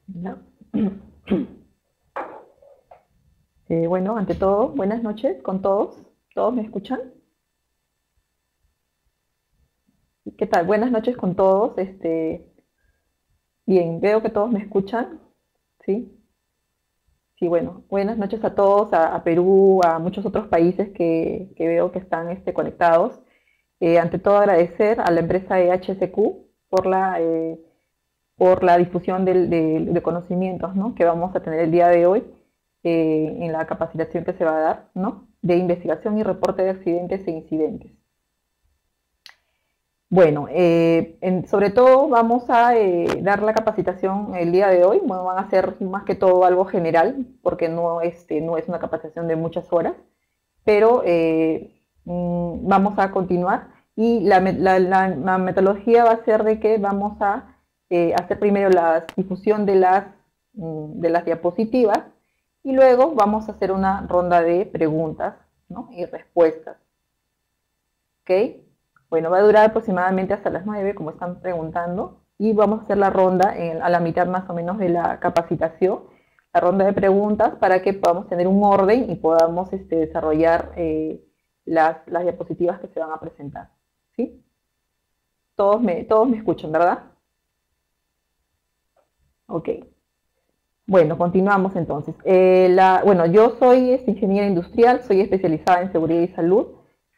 Ya. Bueno, ante todo, buenas noches con todos. ¿Todos me escuchan? ¿Qué tal? Buenas noches con todos. Bien, veo que todos me escuchan. ¿Sí? Sí, bueno, buenas noches a todos, a Perú, a muchos otros países que veo que están conectados. Ante todo, agradecer a la empresa EHSQ por la difusión de conocimientos, ¿no?, que vamos a tener el día de hoy en la capacitación que se va a dar, ¿no?, de investigación y reporte de accidentes e incidentes. Bueno, sobre todo vamos a dar la capacitación el día de hoy. Bueno, van a ser más que todo algo general, porque no es una capacitación de muchas horas, pero vamos a continuar. Y la metodología va a ser de que vamos a hacer primero la difusión de las diapositivas y luego vamos a hacer una ronda de preguntas, ¿no?, y respuestas. ¿Ok? Bueno, va a durar aproximadamente hasta las 9, como están preguntando, y vamos a hacer la ronda a la mitad más o menos de la capacitación, la ronda de preguntas, para que podamos tener un orden y podamos desarrollar las diapositivas que se van a presentar. ¿Sí? Todos me escuchan, ¿verdad? Ok. Bueno, continuamos entonces. Bueno, yo soy ingeniera industrial, soy especializada en seguridad y salud.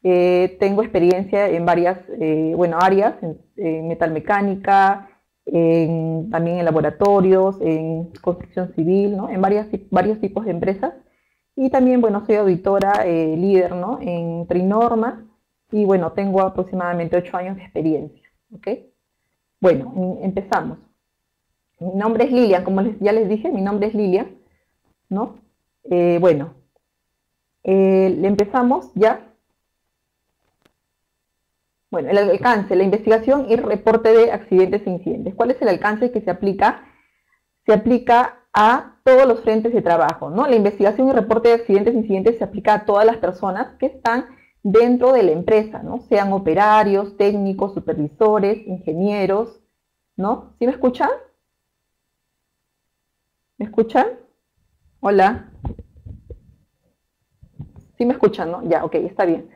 Tengo experiencia en varias áreas, en metalmecánica, también en laboratorios, en construcción civil, ¿no?, en varios tipos de empresas. Y también, bueno, soy auditora líder, ¿no?, en Trinorma. Y bueno, tengo aproximadamente 8 años de experiencia. ¿Ok? Bueno, empezamos. Mi nombre es Lilian, como ya les dije, mi nombre es Lilian, ¿no? Bueno, le empezamos ya. Bueno, el alcance, la investigación y reporte de accidentes e incidentes. ¿Cuál es el alcance que se aplica? Se aplica a todos los frentes de trabajo, ¿no? La investigación y reporte de accidentes e incidentes se aplica a todas las personas que están dentro de la empresa, ¿no? Sean operarios, técnicos, supervisores, ingenieros, ¿no? ¿Sí me escuchan? ¿Me escuchan? Hola. ¿Sí me escuchan, no? Ya, ok, está bien.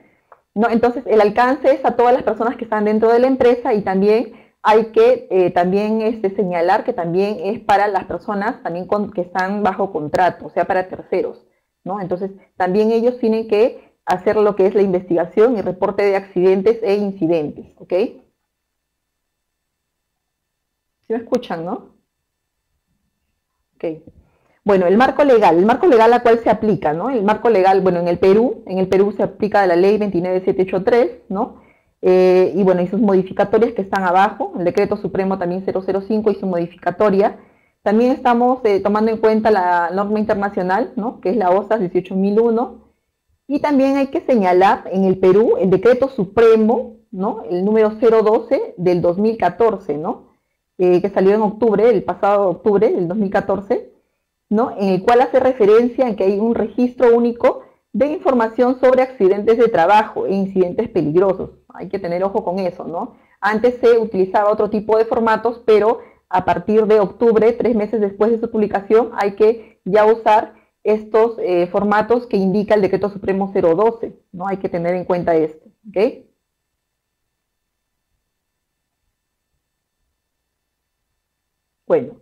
¿No? Entonces, el alcance es a todas las personas que están dentro de la empresa, y también hay que también señalar que también es para las personas también que están bajo contrato, o sea, para terceros, ¿no? Entonces, también ellos tienen que hacer lo que es la investigación y reporte de accidentes e incidentes, ¿ok? ¿Sí me escuchan, no? Ok. Bueno, el marco legal a cuál se aplica, ¿no? El marco legal, bueno, en el Perú se aplica la ley 29783, ¿no? Y bueno, y sus modificatorias que están abajo, el decreto supremo también 005 y su modificatoria. También estamos tomando en cuenta la norma internacional, ¿no?, que es la OSAS 18001. Y también hay que señalar en el Perú el decreto supremo, ¿no?, el número 012 del 2014, ¿no? Que salió en octubre, el pasado octubre del 2014, ¿no?, en el cual hace referencia a que hay un registro único de información sobre accidentes de trabajo e incidentes peligrosos. Hay que tener ojo con eso, ¿no? Antes se utilizaba otro tipo de formatos, pero a partir de octubre, 3 meses después de su publicación, hay que ya usar estos formatos que indica el decreto supremo 012, ¿no? Hay que tener en cuenta esto, ¿ok? Bueno,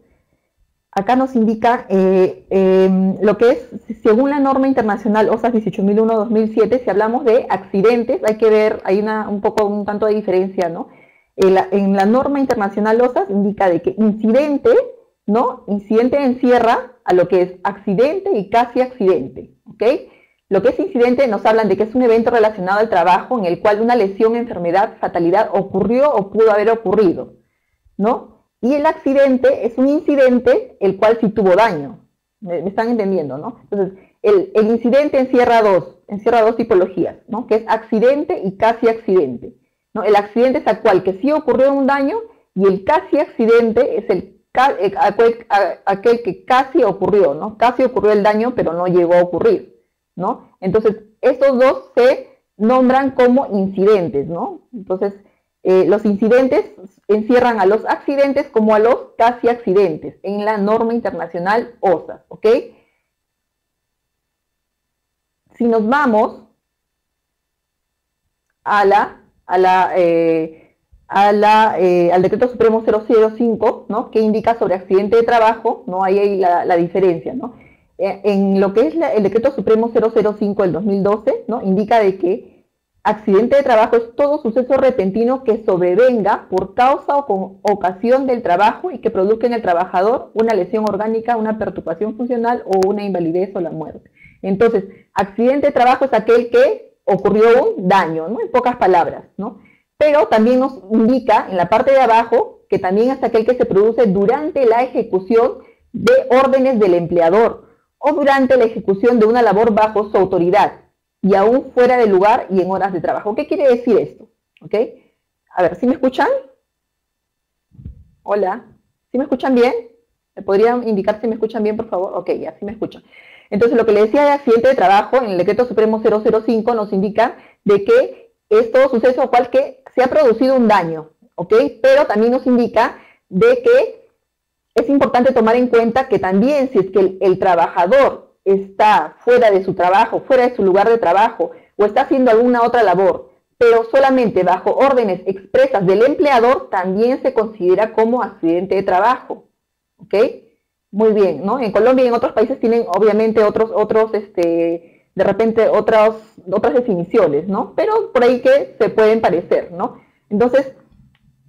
acá nos indica lo que es, según la norma internacional OSAS 18001-2007, si hablamos de accidentes, hay que ver, hay un tanto de diferencia, ¿no? En la norma internacional OSAS indica de que incidente, ¿no? Incidente encierra a lo que es accidente y casi accidente, ¿ok? Lo que es incidente nos hablan de que es un evento relacionado al trabajo en el cual una lesión, enfermedad, fatalidad ocurrió o pudo haber ocurrido, ¿no? Y el accidente es un incidente el cual sí tuvo daño. ¿Me están entendiendo, no? Entonces, el incidente encierra dos tipologías, ¿no? Que es accidente y casi accidente, ¿no? El accidente es aquel que sí ocurrió un daño, y el casi accidente es aquel que casi ocurrió, ¿no? Casi ocurrió el daño, pero no llegó a ocurrir, ¿no? Entonces, estos dos se nombran como incidentes, ¿no? Entonces, Los incidentes encierran a los accidentes como a los casi accidentes en la norma internacional OSA, ¿ok? Si nos vamos al decreto supremo 005, ¿no? Que indica sobre accidente de trabajo, ¿no? Ahí hay la diferencia, ¿no? En lo que es el decreto supremo 005 del 2012, ¿no? Indica de que accidente de trabajo es todo suceso repentino que sobrevenga por causa o con ocasión del trabajo y que produzca en el trabajador una lesión orgánica, una perturbación funcional o una invalidez o la muerte. Entonces, accidente de trabajo es aquel que ocurrió un daño, ¿no? En pocas palabras, ¿no? Pero también nos indica en la parte de abajo que también es aquel que se produce durante la ejecución de órdenes del empleador o durante la ejecución de una labor bajo su autoridad y aún fuera del lugar y en horas de trabajo. ¿Qué quiere decir esto? ¿Ok? A ver, ¿sí me escuchan? Hola, ¿sí me escuchan bien? ¿Me podrían indicar si me escuchan bien, por favor? Ok, ya, sí me escuchan. Entonces, lo que le decía de accidente de trabajo en el decreto supremo 005 nos indica de que es todo suceso al cual que se ha producido un daño, ¿ok? Pero también nos indica de que es importante tomar en cuenta que también si es que el trabajador está fuera de su trabajo, fuera de su lugar de trabajo o está haciendo alguna otra labor, pero solamente bajo órdenes expresas del empleador, también se considera como accidente de trabajo, ¿ok? Muy bien, ¿no? En Colombia y en otros países tienen obviamente de repente otras definiciones, ¿no? Pero por ahí que se pueden parecer, ¿no? Entonces,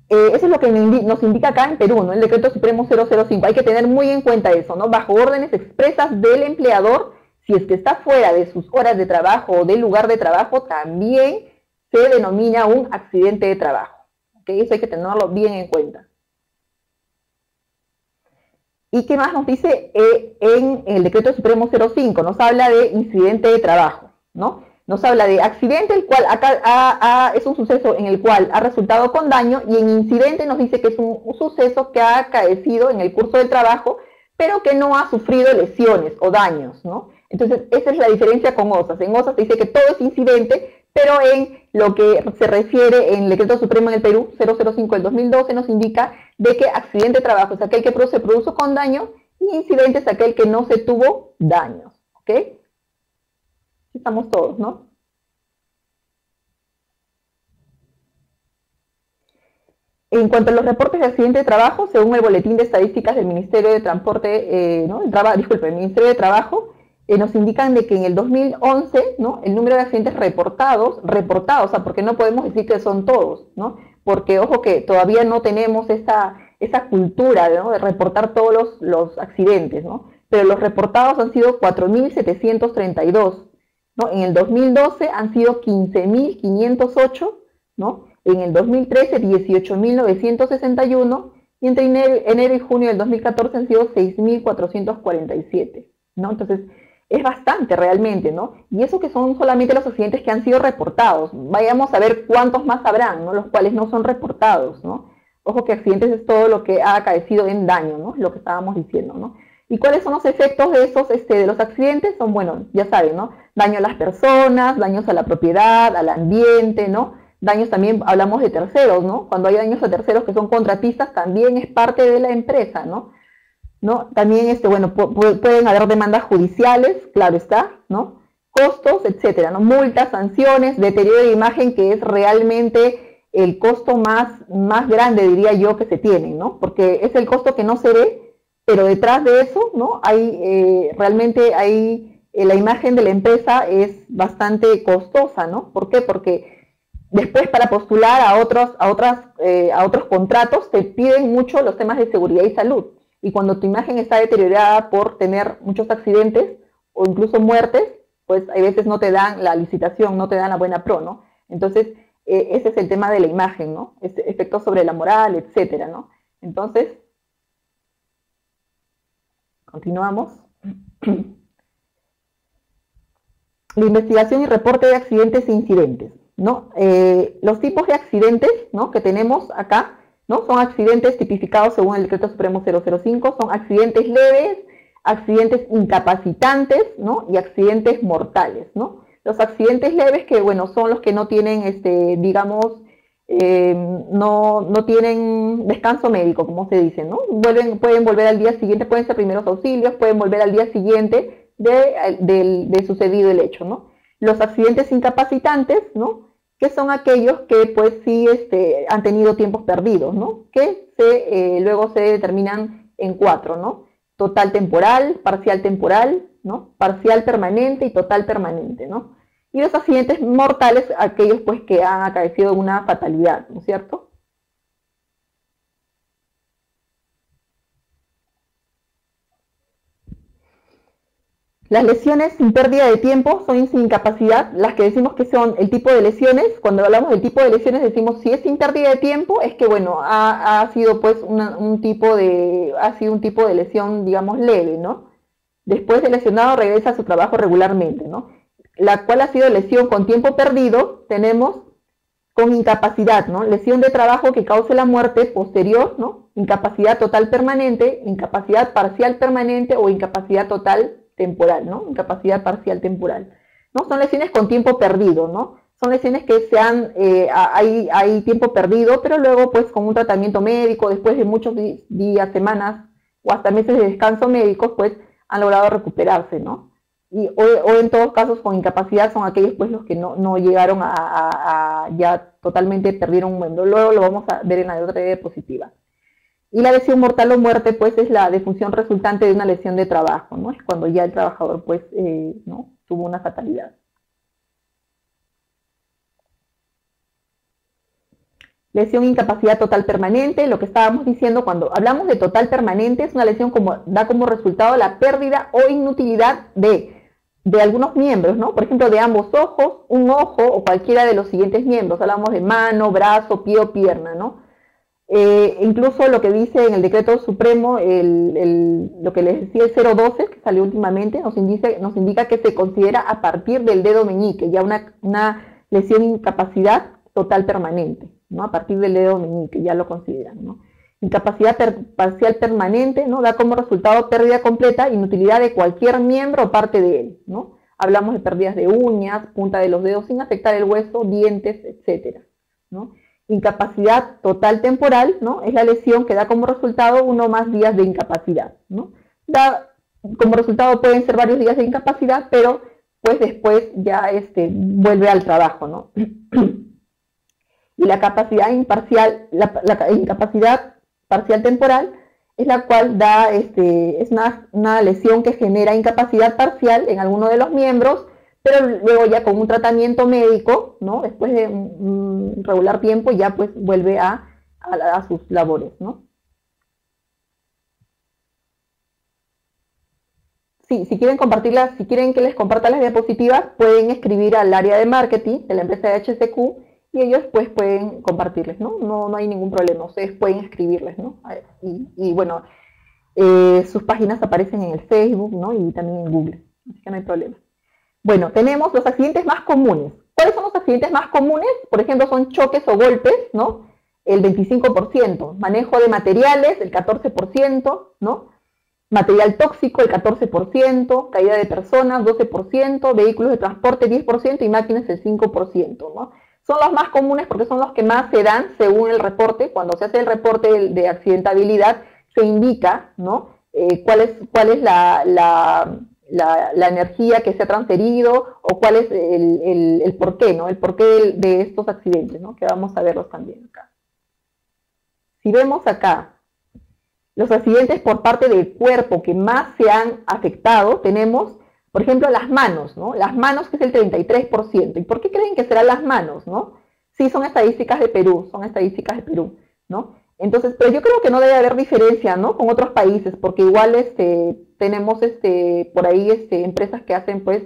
eso es lo que nos indica acá en Perú, ¿no? El decreto supremo 005. Hay que tener muy en cuenta eso, ¿no? Bajo órdenes expresas del empleador, si es que está fuera de sus horas de trabajo o del lugar de trabajo, también se denomina un accidente de trabajo, ¿ok? Eso hay que tenerlo bien en cuenta. ¿Y qué más nos dice en el decreto supremo 05? Nos habla de incidente de trabajo, ¿no? Nos habla de accidente, el cual acá es un suceso en el cual ha resultado con daño, y en incidente nos dice que es un suceso que ha acaecido en el curso del trabajo, pero que no ha sufrido lesiones o daños, ¿no? Entonces, esa es la diferencia con OSAS. En OSAS se dice que todo es incidente, pero en lo que se refiere en el decreto supremo en el Perú 005 del 2012 nos indica de que accidente de trabajo es aquel que se produjo con daño y incidente es aquel que no se tuvo daños, ¿ok? Estamos todos, ¿no? En cuanto a los reportes de accidente de trabajo, según el boletín de estadísticas del Ministerio de Transporte, el Ministerio de Trabajo, nos indican de que en el 2011, ¿no? El número de accidentes reportados, o sea, porque no podemos decir que son todos, ¿no? Porque, ojo, que todavía no tenemos esa cultura, ¿no? De reportar todos los accidentes, ¿no? Pero los reportados han sido 4.732, ¿no? En el 2012 han sido 15.508, ¿no? En el 2013, 18.961, y entre enero y junio del 2014 han sido 6.447, ¿no? Entonces, es bastante realmente, ¿no? Y eso que son solamente los accidentes que han sido reportados. Vayamos a ver cuántos más habrán, ¿no? Los cuales no son reportados, ¿no? Ojo que accidentes es todo lo que ha acaecido en daño, ¿no? Lo que estábamos diciendo, ¿no? ¿Y cuáles son los efectos de esos, de los accidentes? Son, bueno, ya saben, ¿no? Daño a las personas, daños a la propiedad, al ambiente, ¿no? Daños también, hablamos de terceros, ¿no? Cuando hay daños a terceros que son contratistas, también es parte de la empresa, ¿no? También, bueno, pueden haber demandas judiciales, claro está, ¿no? Costos, etcétera, ¿no? Multas, sanciones, deterioro de imagen, que es realmente el costo más grande, diría yo, que se tiene, ¿no? Porque es el costo que no se ve, pero detrás de eso, ¿no? Realmente la imagen de la empresa es bastante costosa, ¿no? ¿Por qué? Porque después para postular a otros contratos te piden mucho los temas de seguridad y salud. Y cuando tu imagen está deteriorada por tener muchos accidentes o incluso muertes, pues a veces no te dan la licitación, no te dan la buena pro, ¿no? Entonces, ese es el tema de la imagen, ¿no? Efectos sobre la moral, etcétera, ¿no? Entonces, continuamos. La investigación y reporte de accidentes e incidentes, ¿no? Los tipos de accidentes, ¿no? Que tenemos acá, ¿no? Son accidentes tipificados según el decreto supremo 005, son accidentes leves, accidentes incapacitantes, ¿no? Y accidentes mortales, ¿no? Los accidentes leves, que bueno, son los que no tienen, digamos, no tienen descanso médico, como se dice, ¿no? Pueden volver al día siguiente, pueden ser primeros auxilios, pueden volver al día siguiente de sucedido el hecho, ¿no? Los accidentes incapacitantes, ¿no? Que son aquellos que pues sí han tenido tiempos perdidos, ¿no? Que luego se determinan en cuatro, ¿no? Total temporal, ¿no? Parcial permanente y total permanente, ¿no? Y los accidentes mortales, aquellos pues que han acaecido una fatalidad, ¿no es cierto? Las lesiones sin pérdida de tiempo son sin incapacidad, las que decimos que son el tipo de lesiones. Cuando hablamos del tipo de lesiones decimos si es sin pérdida de tiempo es que bueno, ha sido pues un tipo de lesión, digamos, leve, ¿no? Después de lesionado regresa a su trabajo regularmente, ¿no? La cual ha sido lesión con tiempo perdido, tenemos con incapacidad, ¿no? Lesión de trabajo que cause la muerte posterior, ¿no? Incapacidad total permanente, incapacidad parcial permanente o incapacidad total temporal, ¿no? Incapacidad parcial temporal, ¿no? Son lesiones con tiempo perdido, ¿no? Son lesiones que hay tiempo perdido, pero luego pues con un tratamiento médico, después de muchos días, semanas o hasta meses de descanso médico, pues han logrado recuperarse, ¿no? O en todos casos con incapacidad son aquellos pues los que no llegaron ya totalmente perdieron un miembro. Luego lo vamos a ver en la otra diapositiva. Y la lesión mortal o muerte pues es la defunción resultante de una lesión de trabajo, ¿no? Es cuando ya el trabajador pues ¿no? tuvo una fatalidad. Lesión incapacidad total permanente, lo que estábamos diciendo cuando hablamos de total permanente es una lesión da como resultado la pérdida o inutilidad de algunos miembros, ¿no? Por ejemplo, de ambos ojos, un ojo o cualquiera de los siguientes miembros. Hablamos de mano, brazo, pie o pierna, ¿no? Incluso lo que dice en el decreto supremo, lo que les decía el 012, que salió últimamente, nos indica que se considera a partir del dedo meñique, ya una lesión incapacidad total permanente, ¿no? A partir del dedo meñique, ya lo consideran, ¿no? Incapacidad parcial permanente, ¿no? Da como resultado pérdida completa, inutilidad de cualquier miembro o parte de él, ¿no? Hablamos de pérdidas de uñas, punta de los dedos sin afectar el hueso, dientes, etcétera, ¿no? Incapacidad total temporal, ¿no? Es la lesión que da como resultado uno o más días de incapacidad, ¿no? Como resultado pueden ser varios días de incapacidad, pero pues después ya vuelve al trabajo, ¿no? Y la capacidad imparcial, la incapacidad parcial temporal es la cual es una lesión que genera incapacidad parcial en alguno de los miembros, pero luego ya con un tratamiento médico, ¿no? Después de un regular tiempo ya pues vuelve a sus labores, ¿no? Sí, si quieren compartirlas, si quieren que les comparta las diapositivas, pueden escribir al área de marketing de la empresa de HSQ y ellos pues pueden compartirles, ¿no? No hay ningún problema, ustedes pueden escribirles, ¿no? Y bueno, sus páginas aparecen en el Facebook, ¿no? Y también en Google, así que no hay problema. Bueno, tenemos los accidentes más comunes. ¿Cuáles son los accidentes más comunes? Por ejemplo, son choques o golpes, ¿no? El 25%. Manejo de materiales, el 14%, ¿no? Material tóxico, el 14%. Caída de personas, 12%. Vehículos de transporte, 10%. Y máquinas, el 5%, ¿no? Son los más comunes porque son los que más se dan según el reporte. Cuando se hace el reporte de accidentabilidad, se indica, ¿no? Cuál es la energía que se ha transferido o cuál es el porqué, ¿no? El porqué de estos accidentes, ¿no? Que vamos a verlos también acá. Si vemos acá los accidentes por parte del cuerpo que más se han afectado, tenemos, por ejemplo, las manos, ¿no? Las manos, que es el 33%. ¿Y por qué creen que serán las manos, no? Sí, son estadísticas de Perú, ¿no? Entonces, pero yo creo que no debe haber diferencia, ¿no? Con otros países, porque igual tenemos por ahí empresas que hacen pues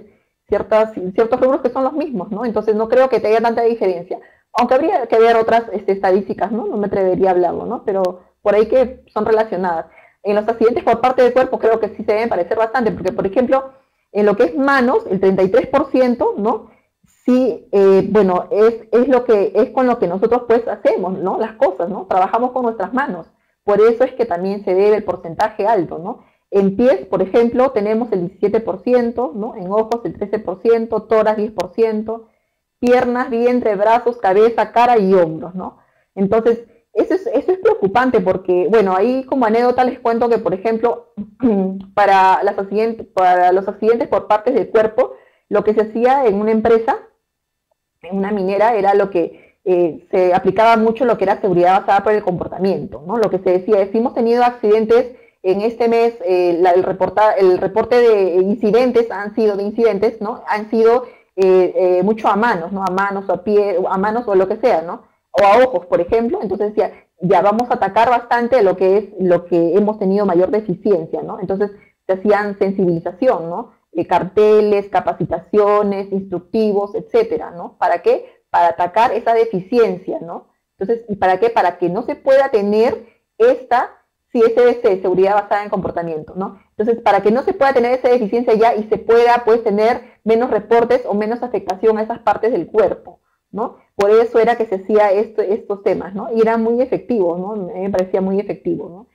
ciertos rubros que son los mismos, ¿no? Entonces no creo que haya tanta diferencia. Aunque habría que ver otras estadísticas, ¿no? No me atrevería a hablarlo, ¿no? Pero por ahí que son relacionadas. En los accidentes por parte del cuerpo creo que sí se deben parecer bastante, porque por ejemplo, en lo que es manos, el 33%, ¿no? Sí, bueno, es con lo que nosotros pues hacemos, ¿no? Las cosas, ¿no? Trabajamos con nuestras manos. Por eso es que también se debe el porcentaje alto, ¿no? En pies, por ejemplo, tenemos el 17%, ¿no? En ojos el 13%, tórax 10%, piernas, vientre, brazos, cabeza, cara y hombros, ¿no? Entonces, eso es preocupante porque, bueno, ahí como anécdota les cuento que, por ejemplo, para los accidentes por partes del cuerpo, lo que se hacía en una empresa, en una minera, era lo que se aplicaba mucho lo que era seguridad basada por el comportamiento, ¿no? Lo que se decía es, si hemos tenido accidentes en este mes, el reporte de incidentes ¿no? Han sido mucho a manos, ¿no? A manos o a pie, a manos o lo que sea, ¿no? O a ojos, por ejemplo. Entonces ya vamos a atacar bastante lo que es lo que hemos tenido mayor deficiencia, ¿no? Entonces se hacían sensibilización, ¿no? Carteles, capacitaciones, instructivos, etcétera, ¿no? ¿Para qué? Para atacar esa deficiencia, ¿no? Entonces, ¿y para qué? Para que no se pueda tener esta CSBC, seguridad basada en comportamiento, ¿no? Entonces, para que no se pueda tener esa deficiencia ya y se pueda, pues, tener menos reportes o menos afectación a esas partes del cuerpo, ¿no? Por eso era que se hacía estos temas, ¿no? Y era muy efectivo, ¿no? Me parecía muy efectivo, ¿no?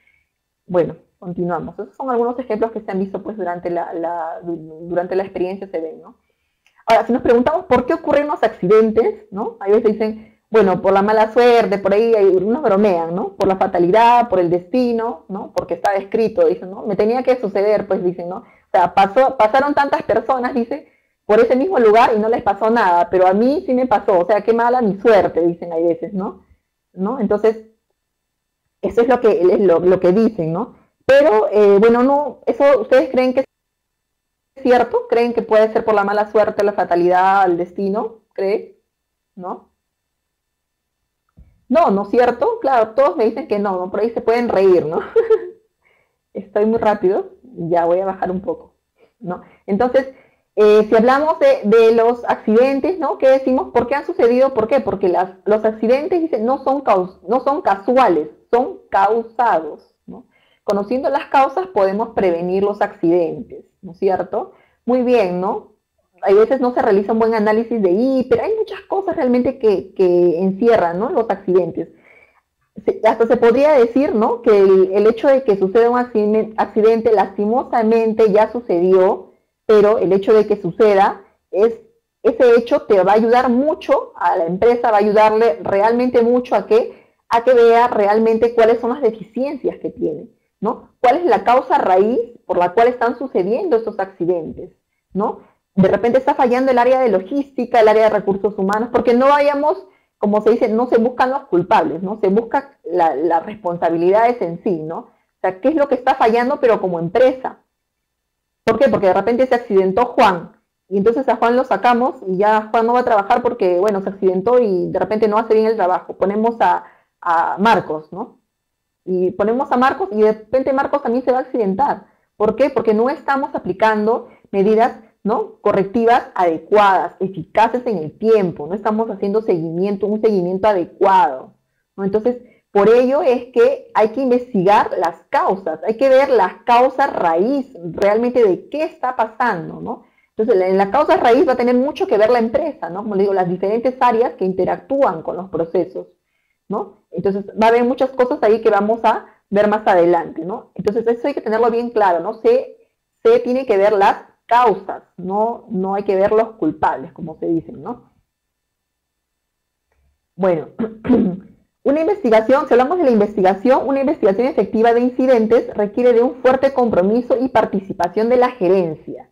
Bueno, continuamos. Esos son algunos ejemplos que se han visto, pues, durante la experiencia se ven, ¿no? Ahora, si nos preguntamos por qué ocurren los accidentes, ¿no? A veces dicen, bueno, por la mala suerte, por ahí unos bromean, ¿no? Por la fatalidad, por el destino, ¿no? Porque estaba escrito, dicen, ¿no? Me tenía que suceder, pues dicen, ¿no? O sea, pasaron tantas personas, dice, por ese mismo lugar y no les pasó nada, pero a mí sí me pasó, o sea, qué mala mi suerte, dicen a veces, ¿no? ¿No? Entonces, eso es lo que dicen, ¿no? Pero, bueno, no, eso, ¿ustedes creen que es cierto? ¿Creen que puede ser por la mala suerte, la fatalidad, el destino? ¿Creen? ¿No? No, ¿no es cierto? Claro, todos me dicen que no, ¿no? Por ahí se pueden reír, ¿no? Estoy muy rápido, ya voy a bajar un poco, ¿no? Entonces, si hablamos de los accidentes, ¿no? ¿Qué decimos? ¿Por qué han sucedido? ¿Por qué? Porque los accidentes, dicen, no son casuales, son causados, ¿no? Conociendo las causas podemos prevenir los accidentes, ¿no es cierto? Muy bien, ¿no? Hay veces no se realiza un buen análisis de ahí, pero hay muchas cosas realmente que encierran, ¿no? Los accidentes. Hasta se podría decir, ¿no? Que el hecho de que suceda un accidente lastimosamente ya sucedió, pero el hecho de que suceda, ese hecho te va a ayudar mucho a la empresa, va a ayudarle realmente mucho a que vea realmente cuáles son las deficiencias que tiene, ¿no? ¿Cuál es la causa raíz por la cual están sucediendo estos accidentes, ¿no? De repente está fallando el área de logística, el área de recursos humanos, porque no vayamos, como se dice, no se buscan los culpables, ¿no? Se busca las responsabilidades en sí, ¿no? O sea, ¿qué es lo que está fallando, pero como empresa? ¿Por qué? Porque de repente se accidentó Juan, y entonces a Juan lo sacamos y ya Juan no va a trabajar porque, bueno, se accidentó y de repente no hace bien el trabajo. Ponemos a Marcos, ¿no? Y ponemos a Marcos y de repente Marcos también se va a accidentar. ¿Por qué? Porque no estamos aplicando medidas, ¿no? Correctivas adecuadas, eficaces en el tiempo, no estamos haciendo un seguimiento adecuado, ¿no? Entonces, por ello es que hay que investigar las causas, hay que ver las causas raíz realmente de qué está pasando, ¿no? Entonces, en la causa raíz va a tener mucho que ver la empresa, ¿no? Como le digo, las diferentes áreas que interactúan con los procesos, ¿no? Entonces, va a haber muchas cosas ahí que vamos a ver más adelante, ¿no? Entonces, eso hay que tenerlo bien claro, ¿no? Se tiene que ver las causas, no hay que ver los culpables, como se dicen, ¿no? Bueno, una investigación, si hablamos de la investigación, una investigación efectiva de incidentes requiere de un fuerte compromiso y participación de la gerencia,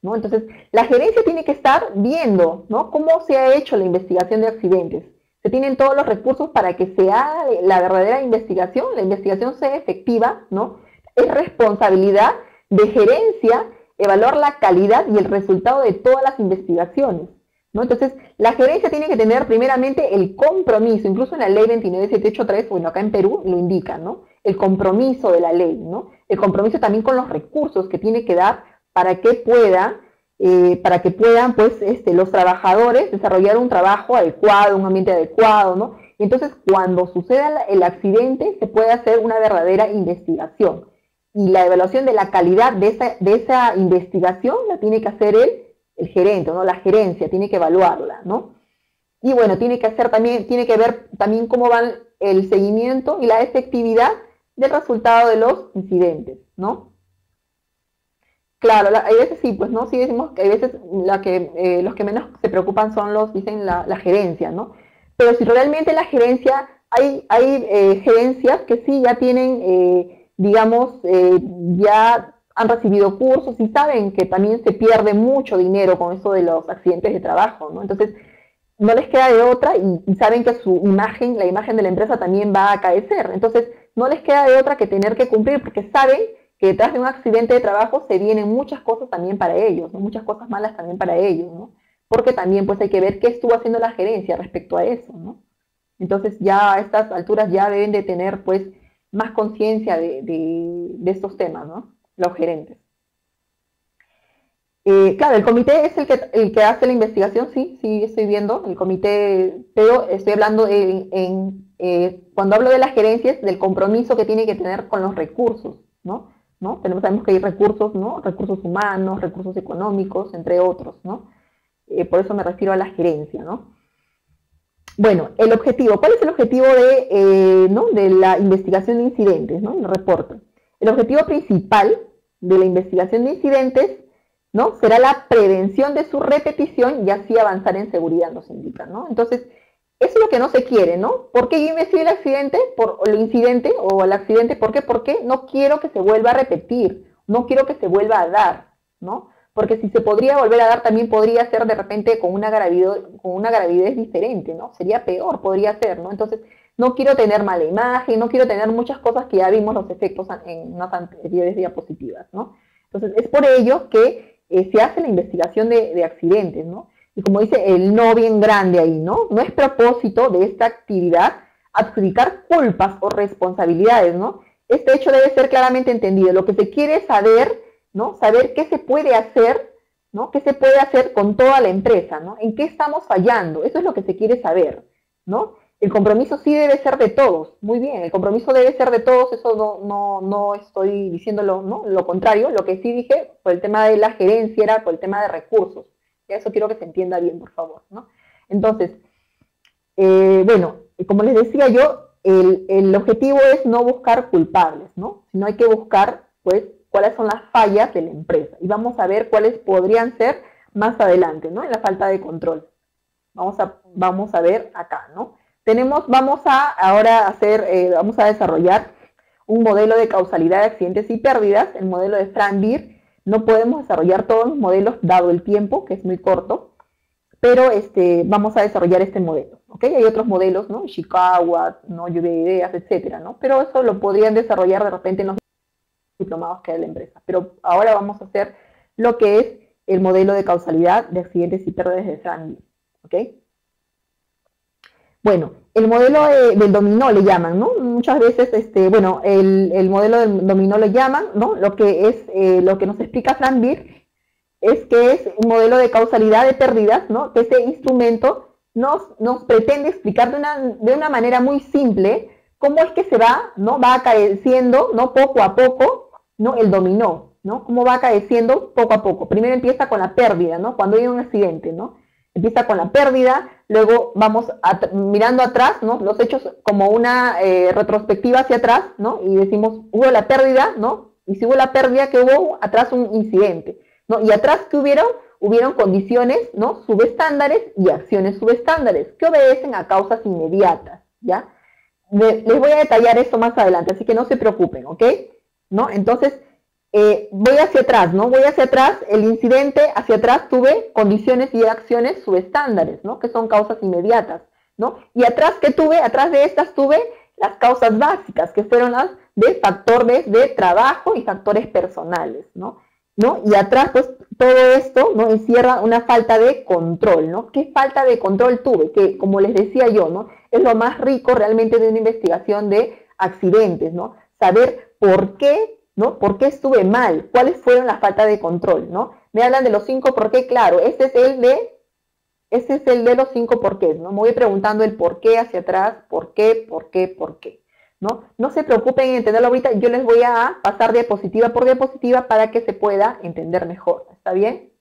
¿no? Entonces, la gerencia tiene que estar viendo, ¿no? Cómo se ha hecho la investigación de accidentes. Se tienen todos los recursos para que se haga la verdadera investigación, la investigación sea efectiva, ¿no? Es responsabilidad de gerencia evaluar la calidad y el resultado de todas las investigaciones, ¿no? Entonces, la gerencia tiene que tener primeramente el compromiso, incluso en la ley 29783, bueno, acá en Perú lo indica, ¿no? El compromiso de la ley, ¿no? El compromiso también con los recursos que tiene que dar para que puedan, pues, los trabajadores desarrollar un trabajo adecuado, un ambiente adecuado, ¿no? Y entonces, cuando suceda el accidente, se puede hacer una verdadera investigación. Y la evaluación de la calidad de esa investigación la tiene que hacer el gerente, ¿no? La gerencia tiene que evaluarla, ¿no? Y bueno, tiene que ver también cómo va el seguimiento y la efectividad del resultado de los incidentes, ¿no? Claro, hay veces sí, pues no, sí decimos que hay veces los que menos se preocupan son dicen la gerencia, ¿no? Pero si realmente la gerencia, hay gerencias que sí ya tienen, digamos, ya han recibido cursos y saben que también se pierde mucho dinero con eso de los accidentes de trabajo, ¿no? Entonces, no les queda de otra y saben que su imagen, la imagen de la empresa también va a caecer. Entonces, no les queda de otra que tener que cumplir porque saben que detrás de un accidente de trabajo se vienen muchas cosas también para ellos, ¿no? Muchas cosas malas también para ellos, ¿no? Porque también pues hay que ver qué estuvo haciendo la gerencia respecto a eso, ¿no? Entonces ya a estas alturas ya deben de tener pues más conciencia de estos temas, ¿no? Los gerentes. Claro, el comité es el que hace la investigación, sí, sí, estoy viendo el comité, pero estoy hablando cuando hablo de las gerencias, del compromiso que tiene que tener con los recursos, ¿no? ¿No? Sabemos que hay recursos, ¿no? Recursos humanos, recursos económicos, entre otros, ¿no? Por eso me refiero a la gerencia, ¿no? Bueno, el objetivo, ¿cuál es el objetivo ¿no? de la investigación de incidentes, ¿no? El reporte. El objetivo principal de la investigación de incidentes, ¿no? Será la prevención de su repetición y así avanzar en seguridad, nos indica, ¿no? Entonces, eso es lo que no se quiere, ¿no? ¿Por qué yo investigo el accidente? El incidente o el accidente, ¿por qué? Porque no quiero que se vuelva a repetir, no quiero que se vuelva a dar, ¿no? Porque si se podría volver a dar, también podría ser de repente con una gravidez diferente, ¿no? Sería peor, podría ser, ¿no? Entonces, no quiero tener mala imagen, no quiero tener muchas cosas que ya vimos los efectos en unas anteriores diapositivas, ¿no? Entonces, es por ello que se hace la investigación de accidentes, ¿no? Y como dice el no bien grande ahí, ¿no? No es propósito de esta actividad adjudicar culpas o responsabilidades, ¿no? Este hecho debe ser claramente entendido. Lo que se quiere es saber, ¿no? Saber qué se puede hacer, ¿no? ¿Qué se puede hacer con toda la empresa, ¿no? ¿En qué estamos fallando? Eso es lo que se quiere saber, ¿no? El compromiso sí debe ser de todos, muy bien, el compromiso debe ser de todos, eso no estoy diciéndolo, ¿no? Lo contrario, lo que sí dije por el tema de la gerencia era por el tema de recursos. Eso quiero que se entienda bien, por favor, ¿no? Entonces, bueno, como les decía yo, el objetivo es no buscar culpables, ¿no? Sino hay que buscar, pues, cuáles son las fallas de la empresa. Y vamos a ver cuáles podrían ser más adelante, ¿no? En la falta de control. Vamos a ver acá, ¿no? Vamos a desarrollar un modelo de causalidad de accidentes y pérdidas, el modelo de Frank Beer. No podemos desarrollar todos los modelos dado el tiempo, que es muy corto, pero vamos a desarrollar este modelo, ¿ok? Hay otros modelos, ¿no? Ishikawa, ¿no? Lluvia de ideas, etcétera, ¿no? Pero eso lo podrían desarrollar de repente en los diplomados que hay de la empresa. Pero ahora vamos a hacer lo que es el modelo de causalidad de accidentes y pérdidas de Frank Beer, ¿ok? Bueno, el modelo del dominó le llaman, ¿no? Muchas veces, bueno, el modelo del dominó le llaman, ¿no? Lo que nos explica Frank Beer es que es un modelo de causalidad de pérdidas, ¿no? Que ese instrumento nos pretende explicar de una manera muy simple cómo es que ¿no? Va acaeciendo, ¿no? Poco a poco, ¿no? El dominó, ¿no? Cómo va acaeciendo poco a poco. Primero empieza con la pérdida, ¿no? Cuando hay un accidente, ¿no? Empieza con la pérdida, luego vamos mirando atrás, ¿no? Los hechos como una retrospectiva hacia atrás, ¿no? Y decimos, hubo la pérdida, ¿no? Y si hubo la pérdida, que hubo atrás un incidente, ¿no? Y atrás que hubieron condiciones, ¿no? Subestándares y acciones subestándares que obedecen a causas inmediatas, ¿ya? Les voy a detallar esto más adelante, así que no se preocupen, ¿ok? ¿No? Entonces, voy hacia atrás, ¿no? Voy hacia atrás, el incidente, hacia atrás tuve condiciones y acciones subestándares, ¿no? Que son causas inmediatas, ¿no? Y atrás atrás de estas tuve las causas básicas, que fueron las de factores de trabajo y factores personales, ¿no? Y atrás, pues, todo esto, ¿no? Encierra una falta de control, ¿no? ¿Qué falta de control tuve? Que, como les decía yo, ¿no? Es lo más rico realmente de una investigación de accidentes, ¿no? Saber por qué, ¿no? ¿Por qué estuve mal? ¿Cuáles fueron las faltas de control, ¿no? Me hablan de los 5 por qué, claro, ese es el de los 5 porqués, ¿no? Me voy preguntando el por qué hacia atrás, por qué, ¿no? No se preocupen en entenderlo ahorita, yo les voy a pasar diapositiva por diapositiva para que se pueda entender mejor, ¿está bien?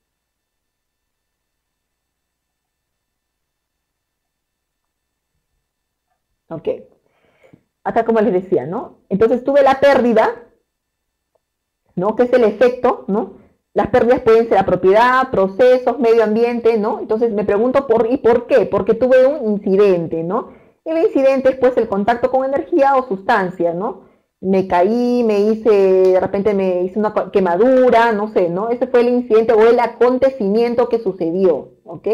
Ok. Acá como les decía, ¿no? Entonces tuve la pérdida, ¿no? Que es el efecto, ¿no? Las pérdidas pueden ser a propiedad, procesos, medio ambiente, ¿no? Entonces me pregunto por qué, porque tuve un incidente, ¿no? El incidente es pues el contacto con energía o sustancia, ¿no? Me caí, de repente me hice una quemadura, no sé, ¿no? Ese fue el incidente o el acontecimiento que sucedió, ¿ok?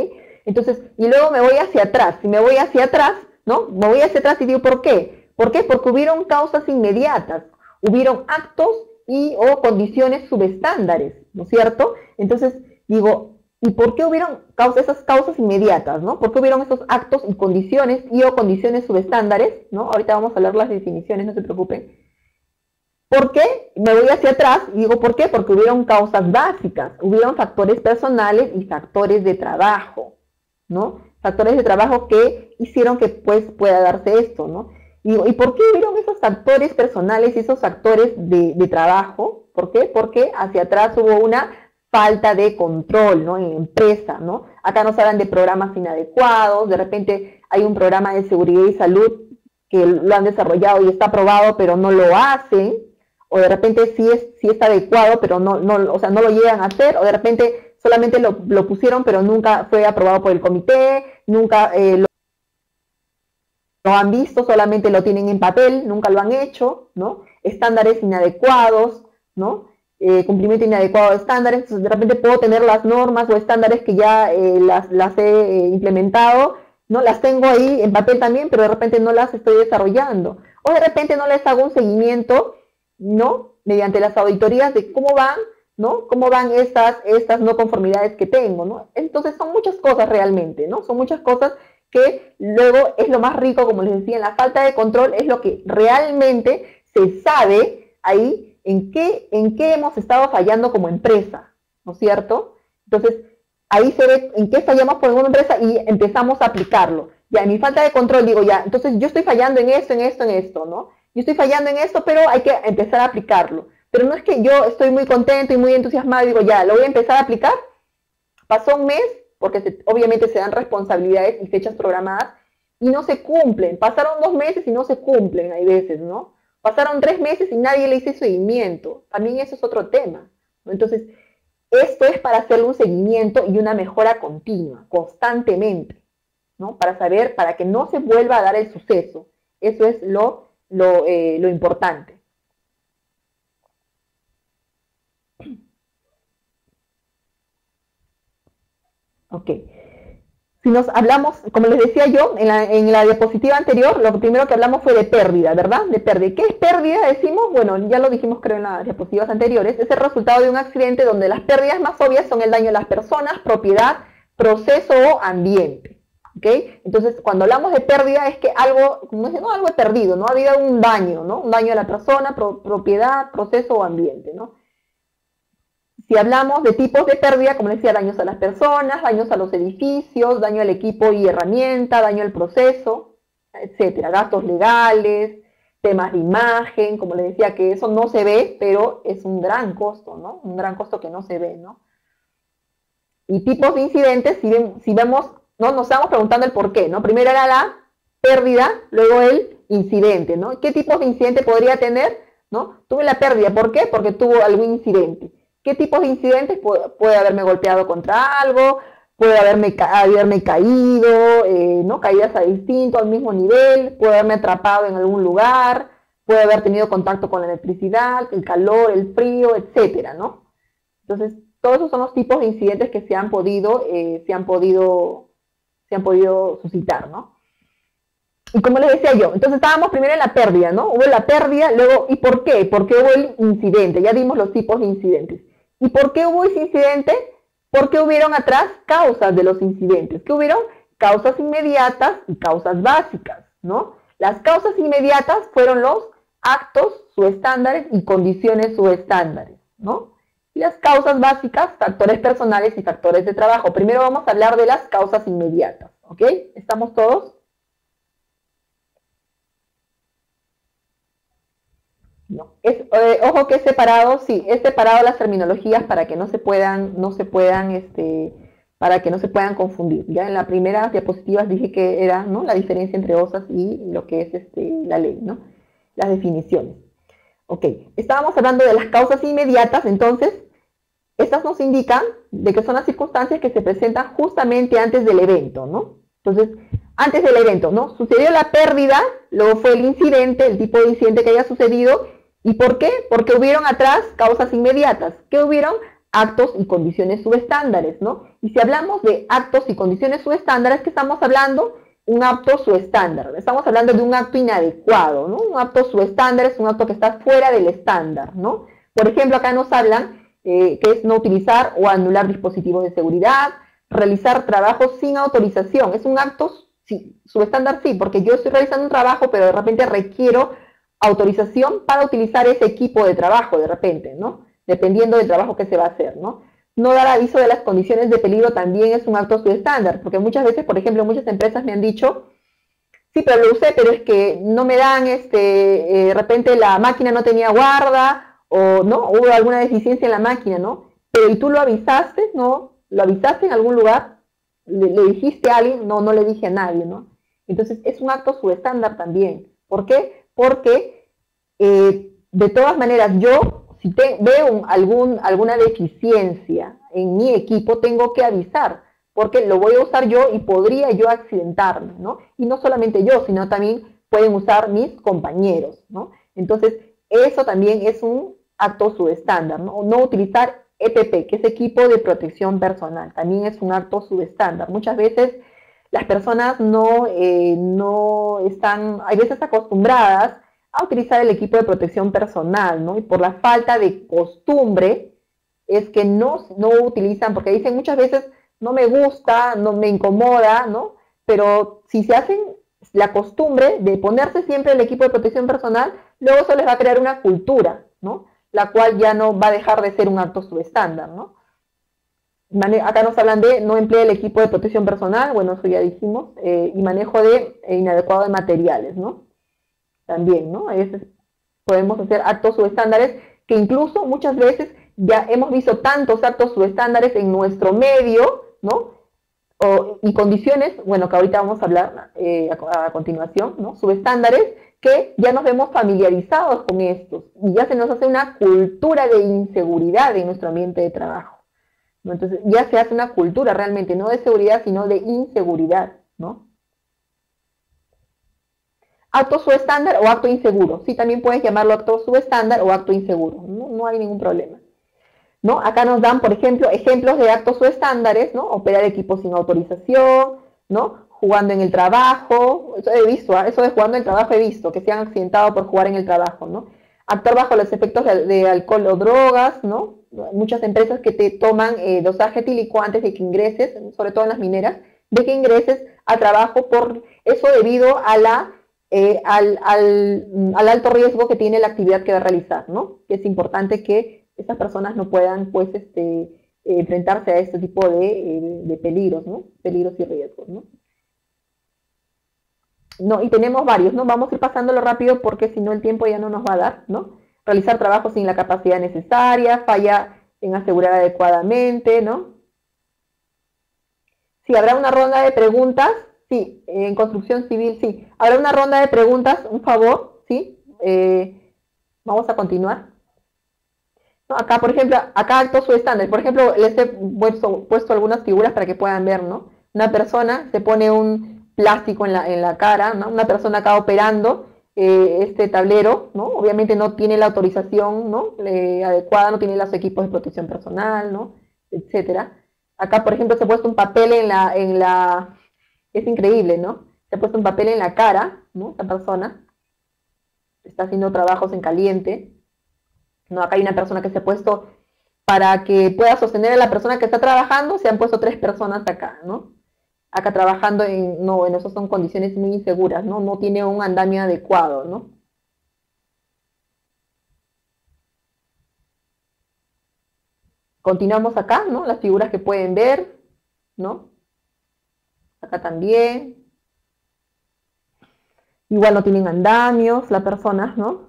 Entonces, y luego me voy hacia atrás, si me voy hacia atrás, ¿no? Me voy hacia atrás y digo, ¿por qué? ¿Por qué? Porque hubieron causas inmediatas, hubieron actos y o condiciones subestándares, ¿no es cierto? Entonces digo, ¿y por qué hubieron esas causas inmediatas, ¿no? ¿Por qué hubieron esos actos y condiciones y o condiciones subestándares, ¿no? Ahorita vamos a leer las definiciones, no se preocupen. ¿Por qué? Me voy hacia atrás y digo, ¿por qué? Porque hubieron causas básicas, hubieron factores personales y factores de trabajo, ¿no? Factores de trabajo que hicieron que pues pueda darse esto, ¿no? Y digo, ¿y por qué hubieron esos factores personales y esos factores de trabajo? ¿Por qué? Porque hacia atrás hubo una falta de control, ¿no? En la empresa, ¿no? Acá nos hablan de programas inadecuados, de repente hay un programa de seguridad y salud que lo han desarrollado y está aprobado, pero no lo hacen, o de repente sí está adecuado, pero o sea, no lo llegan a hacer, o de repente solamente lo pusieron, pero nunca fue aprobado por el comité, nunca lo han visto, solamente lo tienen en papel, nunca lo han hecho, ¿no? Estándares inadecuados, ¿no? Cumplimiento inadecuado de estándares, entonces de repente puedo tener las normas o estándares que ya las he implementado, ¿no? Las tengo ahí en papel también, pero de repente no las estoy desarrollando. O de repente no les hago un seguimiento, ¿no? Mediante las auditorías de cómo van, ¿no? Cómo van estas no conformidades que tengo, ¿no? Entonces son muchas cosas realmente, ¿no? Son muchas cosas que luego es lo más rico, como les decía, en la falta de control es lo que realmente se sabe ahí en qué hemos estado fallando como empresa, ¿no es cierto? Entonces, ahí se ve en qué fallamos como empresa y empezamos a aplicarlo. Ya, en mi falta de control digo, ya, entonces yo estoy fallando en esto, ¿no? Yo estoy fallando en esto, pero hay que empezar a aplicarlo. Pero no es que yo estoy muy contento y muy entusiasmado y digo, ya, lo voy a empezar a aplicar. Pasó un mes, porque obviamente se dan responsabilidades y fechas programadas y no se cumplen. Pasaron 2 meses y no se cumplen, hay veces, ¿no? Pasaron 3 meses y nadie le hizo seguimiento. También eso es otro tema, ¿no? Entonces, esto es para hacerle un seguimiento y una mejora continua, constantemente, ¿no? Para saber, para que no se vuelva a dar el suceso. Eso es lo importante. Ok. Si nos hablamos, como les decía yo, en la diapositiva anterior, lo primero que hablamos fue de pérdida, ¿verdad? De pérdida. ¿Qué es pérdida? Decimos, bueno, ya lo dijimos creo en las diapositivas anteriores, es el resultado de un accidente donde las pérdidas más obvias son el daño a las personas, propiedad, proceso o ambiente. ¿Ok? Entonces, cuando hablamos de pérdida es que algo, no algo perdido, ¿no? Ha habido un daño, ¿no? Un daño a la persona, propiedad, proceso o ambiente, ¿no? Si hablamos de tipos de pérdida, como decía, daños a las personas, daños a los edificios, daño al equipo y herramienta, daño al proceso, etcétera, gastos legales, temas de imagen, como les decía, que eso no se ve, pero es un gran costo, ¿no? Un gran costo que no se ve, ¿no? Y tipos de incidentes, si vemos, ¿no? Nos estamos preguntando el por qué, ¿no? Primero era la pérdida, luego el incidente, ¿no? ¿Qué tipos de incidente podría tener? ¿No? Tuve la pérdida, ¿por qué? Porque tuvo algún incidente. ¿Qué tipos de incidentes? Puede haberme golpeado contra algo, puede haberme caído, ¿no? Caídas a distinto, al mismo nivel, puede haberme atrapado en algún lugar, puede haber tenido contacto con la electricidad, el calor, el frío, etcétera, ¿no? Entonces, todos esos son los tipos de incidentes que se han podido suscitar, ¿no? Y como les decía yo, entonces estábamos primero en la pérdida, ¿no? Hubo la pérdida, luego, ¿y por qué? Porque hubo el incidente, ya dimos los tipos de incidentes. ¿Y por qué hubo ese incidente? Porque hubieron atrás causas de los incidentes. ¿Qué hubieron? Causas inmediatas y causas básicas, ¿no? Las causas inmediatas fueron los actos subestándares y condiciones subestándares, ¿no? Y las causas básicas, factores personales y factores de trabajo. Primero vamos a hablar de las causas inmediatas, ¿ok? ¿Estamos todos? No. Ojo que es separado, sí, es separado las terminologías para que para que no se puedan confundir. Ya en la primera diapositiva dije que era, ¿no?, la diferencia entre OSAS y lo que es la ley, ¿no? Las definiciones. Ok, estábamos hablando de las causas inmediatas, entonces, Estas nos indican de que son las circunstancias que se presentan justamente antes del evento, ¿no? Entonces, antes del evento, ¿no? Sucedió la pérdida, luego fue el incidente, el tipo de incidente que haya sucedido. ¿Y por qué? Porque hubieron atrás causas inmediatas. ¿Qué hubieron? Actos y condiciones subestándares, ¿no? Y si hablamos de actos y condiciones subestándares, ¿qué estamos hablando? Un acto subestándar. Estamos hablando de un acto inadecuado, ¿no? Un acto subestándar es un acto que está fuera del estándar, ¿no? Por ejemplo, acá nos hablan que es no utilizar o anular dispositivos de seguridad, realizar trabajos sin autorización. Es un acto sí, subestándar, sí, porque yo estoy realizando un trabajo, pero de repente requiero autorización para utilizar ese equipo de trabajo, de repente, ¿no? Dependiendo del trabajo que se va a hacer, ¿no? No dar aviso de las condiciones de peligro también es un acto subestándar, porque muchas veces, por ejemplo, muchas empresas me han dicho, sí, pero lo usé, pero es que no me dan, de repente la máquina no tenía guarda, o no, hubo alguna deficiencia en la máquina, ¿no? Pero y tú lo avisaste, ¿no? Lo avisaste en algún lugar, le dijiste a alguien, no, no le dije a nadie, ¿no? Entonces es un acto subestándar también. ¿Por qué? Porque de todas maneras yo, si veo alguna deficiencia en mi equipo, tengo que avisar, porque lo voy a usar yo y podría yo accidentarme, ¿no? Y no solamente yo, sino también pueden usar mis compañeros, ¿no? Entonces, eso también es un acto subestándar, ¿no? No utilizar EPP, que es equipo de protección personal, también es un acto subestándar. Muchas veces las personas no están, hay veces acostumbradas a utilizar el equipo de protección personal, ¿no? Y por la falta de costumbre es que no utilizan, porque dicen muchas veces, no me gusta, no me incomoda, ¿no? Pero si se hacen la costumbre de ponerse siempre el equipo de protección personal, luego eso les va a crear una cultura, ¿no? La cual ya no va a dejar de ser un acto subestándar, ¿no? Acá nos hablan de no emplea el equipo de protección personal, bueno, eso ya dijimos, y manejo de inadecuado de materiales, ¿no? También, ¿no? A veces podemos hacer actos subestándares que incluso muchas veces ya hemos visto tantos actos subestándares en nuestro medio, ¿no? Y condiciones, bueno, que ahorita vamos a hablar a continuación, ¿no? Subestándares que ya nos vemos familiarizados con estos y ya se nos hace una cultura de inseguridad en nuestro ambiente de trabajo, ¿no? Entonces ya se hace una cultura realmente, no de seguridad, sino de inseguridad, ¿no? Acto subestándar o acto inseguro. Sí, también puedes llamarlo acto subestándar o acto inseguro. No hay ningún problema, ¿no? Acá nos dan, por ejemplo, ejemplos de actos subestándares, ¿no? Operar equipos sin autorización, ¿no? Jugando en el trabajo. Eso he visto, ¿eh? Eso de jugando en el trabajo he visto, que se han accidentado por jugar en el trabajo, ¿no? Actuar bajo los efectos de alcohol o drogas, ¿no? Muchas empresas que te toman dosaje etílico antes de que ingreses, sobre todo en las mineras, de que ingreses a trabajo por eso debido a al alto riesgo que tiene la actividad que va a realizar, ¿no? Que es importante que estas personas no puedan, pues, enfrentarse a este tipo de peligros, ¿no? Peligros y riesgos, ¿no? No, y tenemos varios, ¿no? Vamos a ir pasándolo rápido porque si no el tiempo ya no nos va a dar, ¿no? Realizar trabajos sin la capacidad necesaria, falla en asegurar adecuadamente, ¿no? Sí, habrá una ronda de preguntas, sí, en construcción civil, sí. Habrá una ronda de preguntas, un favor, ¿sí? Vamos a continuar. ¿No? Acá, por ejemplo, acá actos subestándares. Por ejemplo, les he puesto algunas figuras para que puedan ver, ¿no? Una persona se pone un plástico en la cara, ¿no? Una persona acá operando este tablero, ¿no? Obviamente no tiene la autorización, ¿no? Adecuada, no tiene los equipos de protección personal, ¿no? Etcétera. Acá, por ejemplo, se ha puesto un papel es increíble, ¿no? Se ha puesto un papel en la cara, ¿no? Esta persona está haciendo trabajos en caliente, ¿no? Acá hay una persona que se ha puesto, para que pueda sostener a la persona que está trabajando, se han puesto 3 personas acá, ¿no? Acá trabajando en eso son condiciones muy inseguras, ¿no? No tiene un andamio adecuado, ¿no? Continuamos acá, ¿no? Las figuras que pueden ver, ¿no? Acá también. Igual no tienen andamios las personas, ¿no?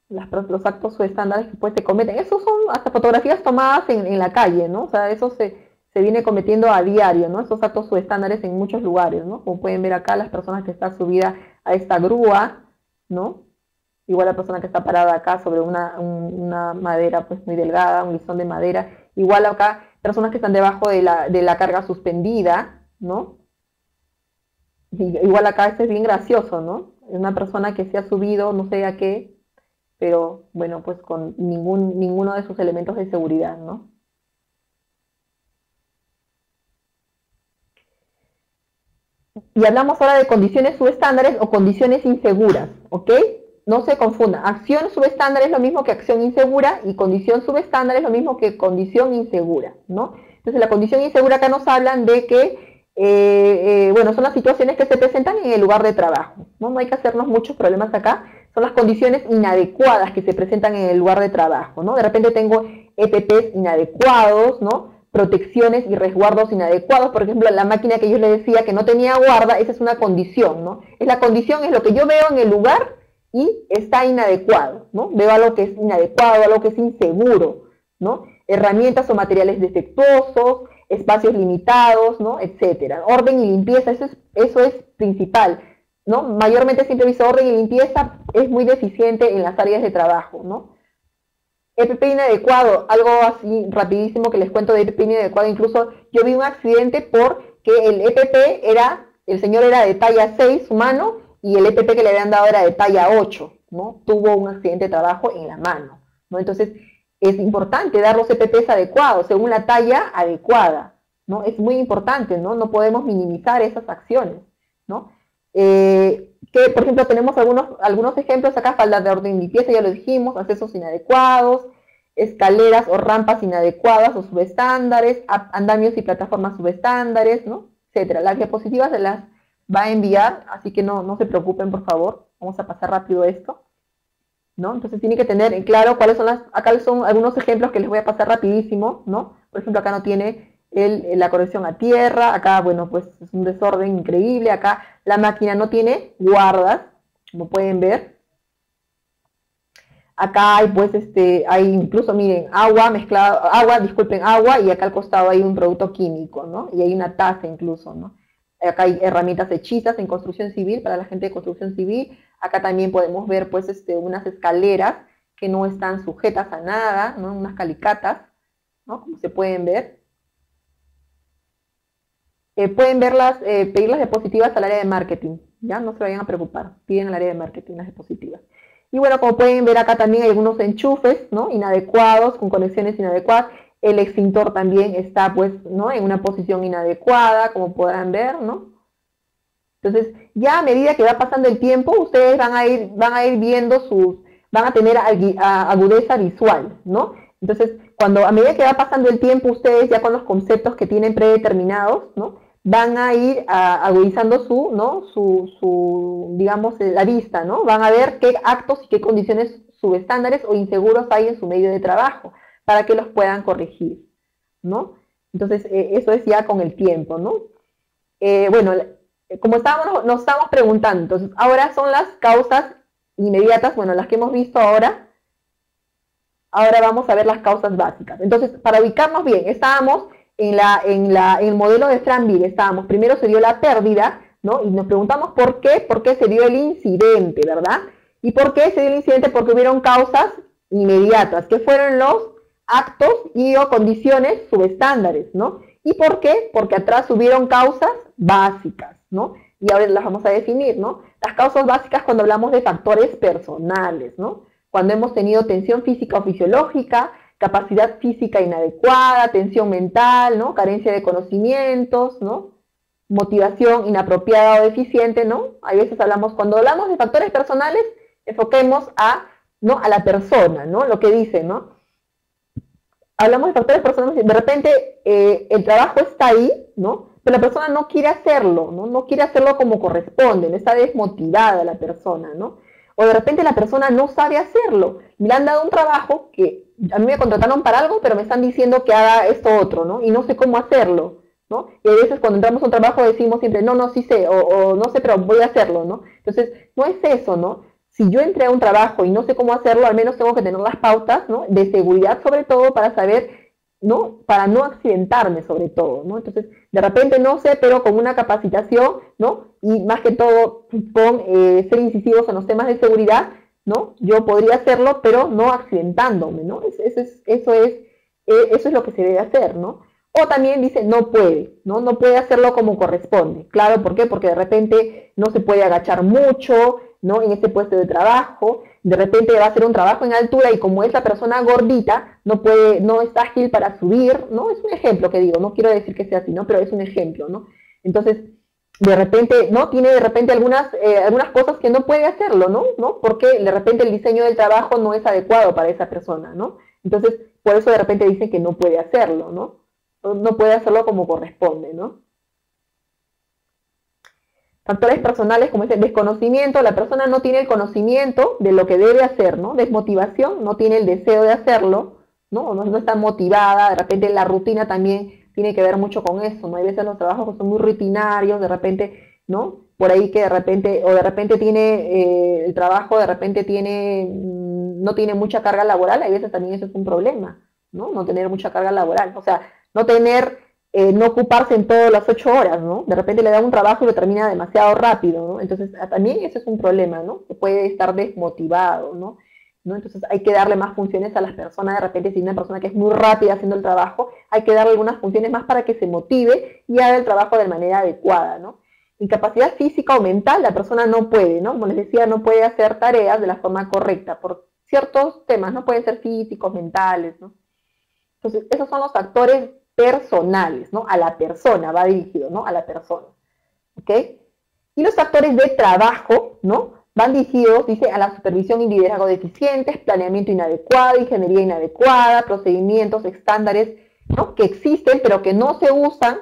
Los actos o estándares que pues se cometen. Esos son hasta fotografías tomadas en la calle, ¿no? O sea, eso se viene cometiendo a diario, ¿no? Esos actos o estándares en muchos lugares, ¿no? Como pueden ver acá, las personas que están subidas a esta grúa, ¿no? Igual la persona que está parada acá sobre una madera pues muy delgada, un listón de madera, Igual acá, personas que están debajo de la carga suspendida, ¿no? Igual acá esto es bien gracioso, ¿no? Es una persona que se ha subido, no sé a qué, pero bueno, pues con ninguno de sus elementos de seguridad, ¿no? Y hablamos ahora de condiciones subestándares o condiciones inseguras, ¿ok? No se confunda. Acción subestándar es lo mismo que acción insegura y condición subestándar es lo mismo que condición insegura, ¿no? Entonces, la condición insegura acá nos hablan de que, bueno, son las situaciones que se presentan en el lugar de trabajo, ¿no? No hay que hacernos muchos problemas acá. Son las condiciones inadecuadas que se presentan en el lugar de trabajo, ¿no? De repente tengo EPPs inadecuados, ¿no? Protecciones y resguardos inadecuados. Por ejemplo, la máquina que yo les decía que no tenía guarda, esa es una condición, ¿no? Es la condición, es lo que yo veo en el lugar y está inadecuado, ¿no? Veo algo que es inadecuado, algo que es inseguro, ¿no? Herramientas o materiales defectuosos, espacios limitados, ¿no? Etcétera. Orden y limpieza, eso es principal, ¿no? Mayormente siempre he visto orden y limpieza es muy deficiente en las áreas de trabajo, ¿no? EPP inadecuado, algo así rapidísimo que les cuento de EPP inadecuado. Incluso yo vi un accidente porque el EPP el señor era de talla 6 humano y el EPP que le habían dado era de talla 8, ¿no? Tuvo un accidente de trabajo en la mano, ¿no? Entonces es importante dar los EPPs adecuados, según la talla adecuada, ¿no? Es muy importante, ¿no? No podemos minimizar esas acciones, ¿no? Que, por ejemplo, tenemos algunos ejemplos acá: faldas de orden y limpieza, ya lo dijimos, accesos inadecuados, escaleras o rampas inadecuadas o subestándares, andamios y plataformas subestándares, ¿no? Etcétera. Las diapositivas se las va a enviar, así que no se preocupen, por favor. Vamos a pasar rápido esto, ¿no? Entonces tienen que tener en claro cuáles son acá son algunos ejemplos que les voy a pasar rapidísimo, ¿no? Por ejemplo, acá no tiene la corrección a tierra, acá, bueno, pues es un desorden increíble, acá la máquina no tiene guardas, como pueden ver. Acá hay, pues, hay incluso, miren, agua, y acá al costado hay un producto químico, ¿no? Y hay una taza incluso, ¿no? Acá hay herramientas hechizas en construcción civil, para la gente de construcción civil. Acá también podemos ver, pues, unas escaleras que no están sujetas a nada, ¿no? Unas calicatas, ¿no? Como se pueden ver. Pueden verlas, pedir las diapositivas al área de marketing, ¿ya? No se vayan a preocupar, piden al área de marketing las diapositivas. Y bueno, como pueden ver acá también hay algunos enchufes, ¿no? Inadecuados, con conexiones inadecuadas. El extintor también está, pues, ¿no? En una posición inadecuada, como podrán ver, ¿no? Entonces, ya a medida que va pasando el tiempo, ustedes van a ir viendo van a tener agudeza visual, ¿no? Entonces, a medida que va pasando el tiempo, ustedes ya con los conceptos que tienen predeterminados, ¿no? Van a ir agudizando digamos, la vista, ¿no? Van a ver qué actos y qué condiciones subestándares o inseguros hay en su medio de trabajo, para que los puedan corregir, ¿no? Entonces, eso es ya con el tiempo, ¿no? Bueno, como nos estábamos preguntando, entonces, ahora son las causas inmediatas, bueno, las que hemos visto ahora. Ahora vamos a ver las causas básicas. Entonces, para ubicarnos bien, estábamos en el modelo de Franville, primero se dio la pérdida, ¿no? Y nos preguntamos por qué se dio el incidente, ¿verdad? ¿Y por qué se dio el incidente? Porque hubieron causas inmediatas, que fueron los actos y o condiciones subestándares, ¿no? ¿Y por qué? Porque atrás hubieron causas básicas, ¿no? Y ahora las vamos a definir, ¿no? Las causas básicas cuando hablamos de factores personales, ¿no? Cuando hemos tenido tensión física o fisiológica, capacidad física inadecuada, tensión mental, ¿no? Carencia de conocimientos, ¿no? Motivación inapropiada o deficiente, ¿no? A veces cuando hablamos de factores personales, enfoquemos ¿no? a la persona, ¿no? Lo que dice, ¿no? Hablamos de factores personales, de repente el trabajo está ahí, ¿no? Pero la persona no quiere hacerlo, ¿no? No quiere hacerlo como corresponde, no está desmotivada la persona, ¿no? O de repente la persona no sabe hacerlo. Me han dado un trabajo que a mí me contrataron para algo, pero me están diciendo que haga esto otro, ¿no? Y no sé cómo hacerlo, ¿no? Y a veces cuando entramos a un trabajo decimos siempre, no, sí sé, o no sé, pero voy a hacerlo, ¿no? Entonces, no es eso, ¿no? Si yo entré a un trabajo y no sé cómo hacerlo, al menos tengo que tener las pautas, ¿no? De seguridad sobre todo para saber, ¿no? Para no accidentarme sobre todo, ¿no? Entonces, de repente no sé, pero con una capacitación, ¿no? Y más que todo con ser incisivos en los temas de seguridad, ¿no? Yo podría hacerlo, pero no accidentándome, ¿no? Eso es Eso es lo que se debe hacer, ¿no? O también dice no puede, ¿no? No puede hacerlo como corresponde. Claro, ¿por qué? Porque de repente no se puede agachar mucho, ¿no? En este puesto de trabajo, de repente va a hacer un trabajo en altura y como es la persona gordita, no puede, no es ágil para subir, ¿no? Es un ejemplo que digo, no quiero decir que sea así, ¿no? Pero es un ejemplo, ¿no? Entonces, de repente, ¿no? Tiene de repente algunas cosas que no puede hacerlo, ¿no? ¿no? Porque de repente el diseño del trabajo no es adecuado para esa persona, ¿no? Entonces, por eso de repente dicen que no puede hacerlo, ¿no? No puede hacerlo como corresponde, ¿no? Factores personales como ese desconocimiento, la persona no tiene el conocimiento de lo que debe hacer, ¿no? Desmotivación, no tiene el deseo de hacerlo, ¿no? No está motivada, de repente la rutina también tiene que ver mucho con eso, ¿no? Hay veces los trabajos que son muy rutinarios, de repente, ¿no? Por ahí que de repente, o de repente tiene, el trabajo de repente tiene, no tiene mucha carga laboral, hay veces también eso es un problema, ¿no? No tener mucha carga laboral, o sea, no tener no ocuparse en todas las 8 horas, ¿no? De repente le da un trabajo y lo termina demasiado rápido, ¿no? Entonces, también eso es un problema, ¿no? Que puede estar desmotivado, ¿no? ¿no? Entonces, hay que darle más funciones a las personas. De repente, si una persona que es muy rápida haciendo el trabajo, hay que darle algunas funciones más para que se motive y haga el trabajo de manera adecuada, ¿no? Incapacidad física o mental, la persona no puede, ¿no? Como les decía, no puede hacer tareas de la forma correcta por ciertos temas, no pueden ser físicos, mentales, ¿no? Entonces, esos son los factores personales, ¿no? A la persona va dirigido, ¿no? A la persona, ¿ok? Y los factores de trabajo, ¿no? Van dirigidos, dice, a la supervisión y liderazgo deficientes, planeamiento inadecuado, ingeniería inadecuada, procedimientos, estándares, ¿no? Que existen pero que no se usan,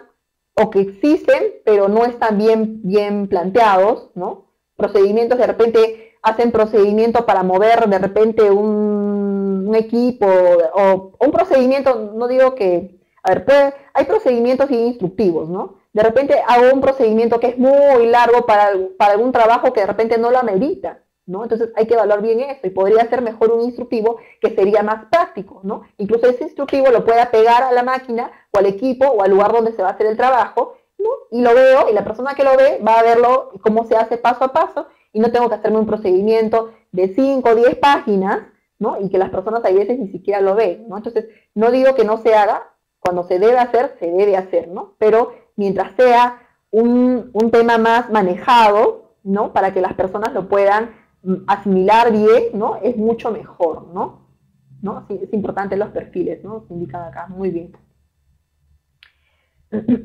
o que existen pero no están bien planteados, ¿no? Procedimientos, de repente hacen procedimiento para mover de repente un equipo o un procedimiento, no digo que, a ver, hay procedimientos instructivos, ¿no? De repente hago un procedimiento que es muy largo para algún trabajo que de repente no lo amerita, ¿no? Entonces hay que evaluar bien eso y podría ser mejor un instructivo que sería más práctico, ¿no? Incluso ese instructivo lo pueda pegar a la máquina o al equipo o al lugar donde se va a hacer el trabajo, ¿no? Y lo veo y la persona que lo ve va a verlo cómo se hace paso a paso y no tengo que hacerme un procedimiento de 5 o 10 páginas, ¿no? Y que las personas a veces ni siquiera lo ven, ¿no? Entonces, no digo que no se haga, cuando se debe hacer, ¿no? Pero mientras sea un tema más manejado, ¿no? Para que las personas lo puedan asimilar bien, ¿no? Es mucho mejor, ¿no? ¿no? Sí, es importante los perfiles, ¿no? Se indican acá, muy bien.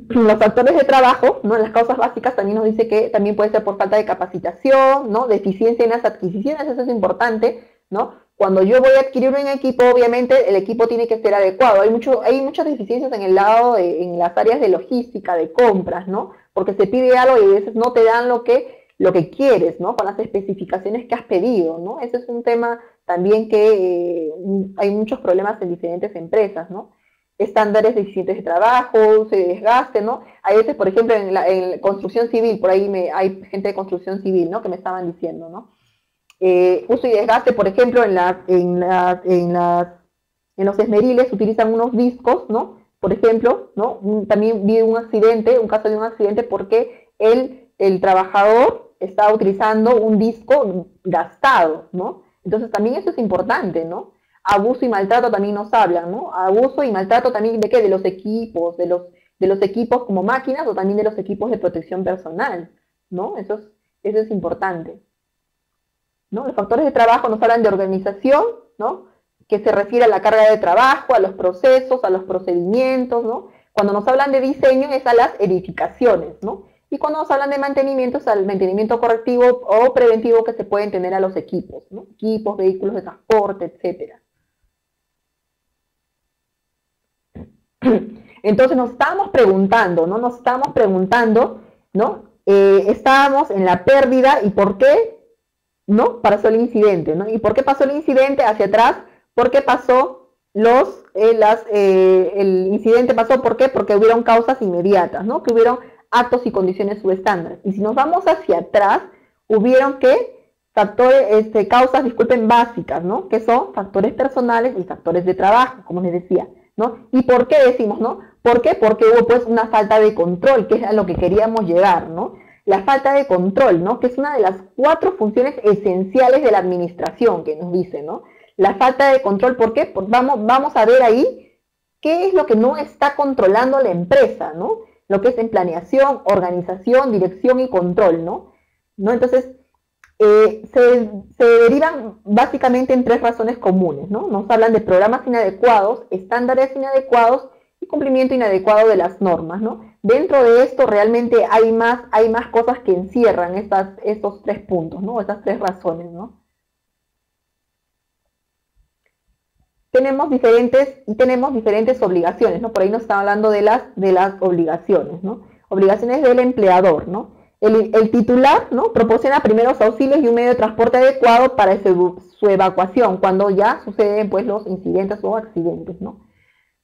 Los factores de trabajo, ¿no? Las causas básicas también nos dice que también puede ser por falta de capacitación, ¿no? Deficiencia en las adquisiciones, eso es importante, ¿no? Cuando yo voy a adquirir un equipo, obviamente el equipo tiene que ser adecuado. Hay muchas deficiencias en el lado, en las áreas de logística, de compras, ¿no? Porque se pide algo y a veces no te dan lo que quieres, ¿no? Con las especificaciones que has pedido, ¿no? Ese es un tema también que hay muchos problemas en diferentes empresas, ¿no? Estándares deficientes de trabajo, se desgaste, ¿no? Hay veces, por ejemplo, en construcción civil, por ahí hay gente de construcción civil, ¿no? Que me estaban diciendo, ¿no? Uso y desgaste, por ejemplo, en los esmeriles utilizan unos discos, ¿no? Por ejemplo, ¿no? También vi un caso de un accidente porque el trabajador estaba utilizando un disco gastado, ¿no? Entonces también eso es importante, ¿no? Abuso y maltrato también nos hablan, ¿no? Abuso y maltrato también de qué, de los equipos, de los equipos como máquinas o también de los equipos de protección personal, ¿no? Eso es importante, ¿no? Los factores de trabajo nos hablan de organización, ¿no? Que se refiere a la carga de trabajo, a los procesos, a los procedimientos, ¿no? Cuando nos hablan de diseño es a las edificaciones, ¿no? Y cuando nos hablan de mantenimiento es al mantenimiento correctivo o preventivo que se pueden tener a los equipos, ¿no? Equipos, vehículos de transporte, etcétera. Entonces nos estábamos preguntando, ¿no? Nos estábamos preguntando, ¿no? Estábamos en la pérdida y por qué, ¿no? Pasó el incidente, ¿no? ¿Y por qué pasó el incidente hacia atrás? ¿Por qué pasó el incidente pasó? ¿Por qué? Porque hubieron causas inmediatas, ¿no? Que hubieron actos y condiciones subestándares. Y si nos vamos hacia atrás, hubieron que factores, causas, disculpen, básicas, ¿no? Que son factores personales y factores de trabajo, como les decía, ¿no? ¿Y por qué decimos, no? ¿Por qué? Porque hubo pues una falta de control, que es a lo que queríamos llegar, ¿no? La falta de control, ¿no? Que es una de las 4 funciones esenciales de la administración, que nos dice, ¿no? La falta de control, ¿por qué? Pues vamos a ver ahí qué es lo que no está controlando la empresa, ¿no? Lo que es en planeación, organización, dirección y control, ¿no? ¿No? Entonces, se derivan básicamente en tres razones comunes, ¿no? Nos hablan de programas inadecuados, estándares inadecuados y cumplimiento inadecuado de las normas, ¿no? Dentro de esto realmente hay más cosas que encierran estos tres puntos, ¿no? Estas tres razones, ¿no? Tenemos diferentes obligaciones, ¿no? Por ahí nos está hablando de las obligaciones, ¿no? Obligaciones del empleador, ¿no? El titular, ¿no? Proporciona primeros auxilios y un medio de transporte adecuado para su evacuación cuando ya suceden pues los incidentes o accidentes, ¿no?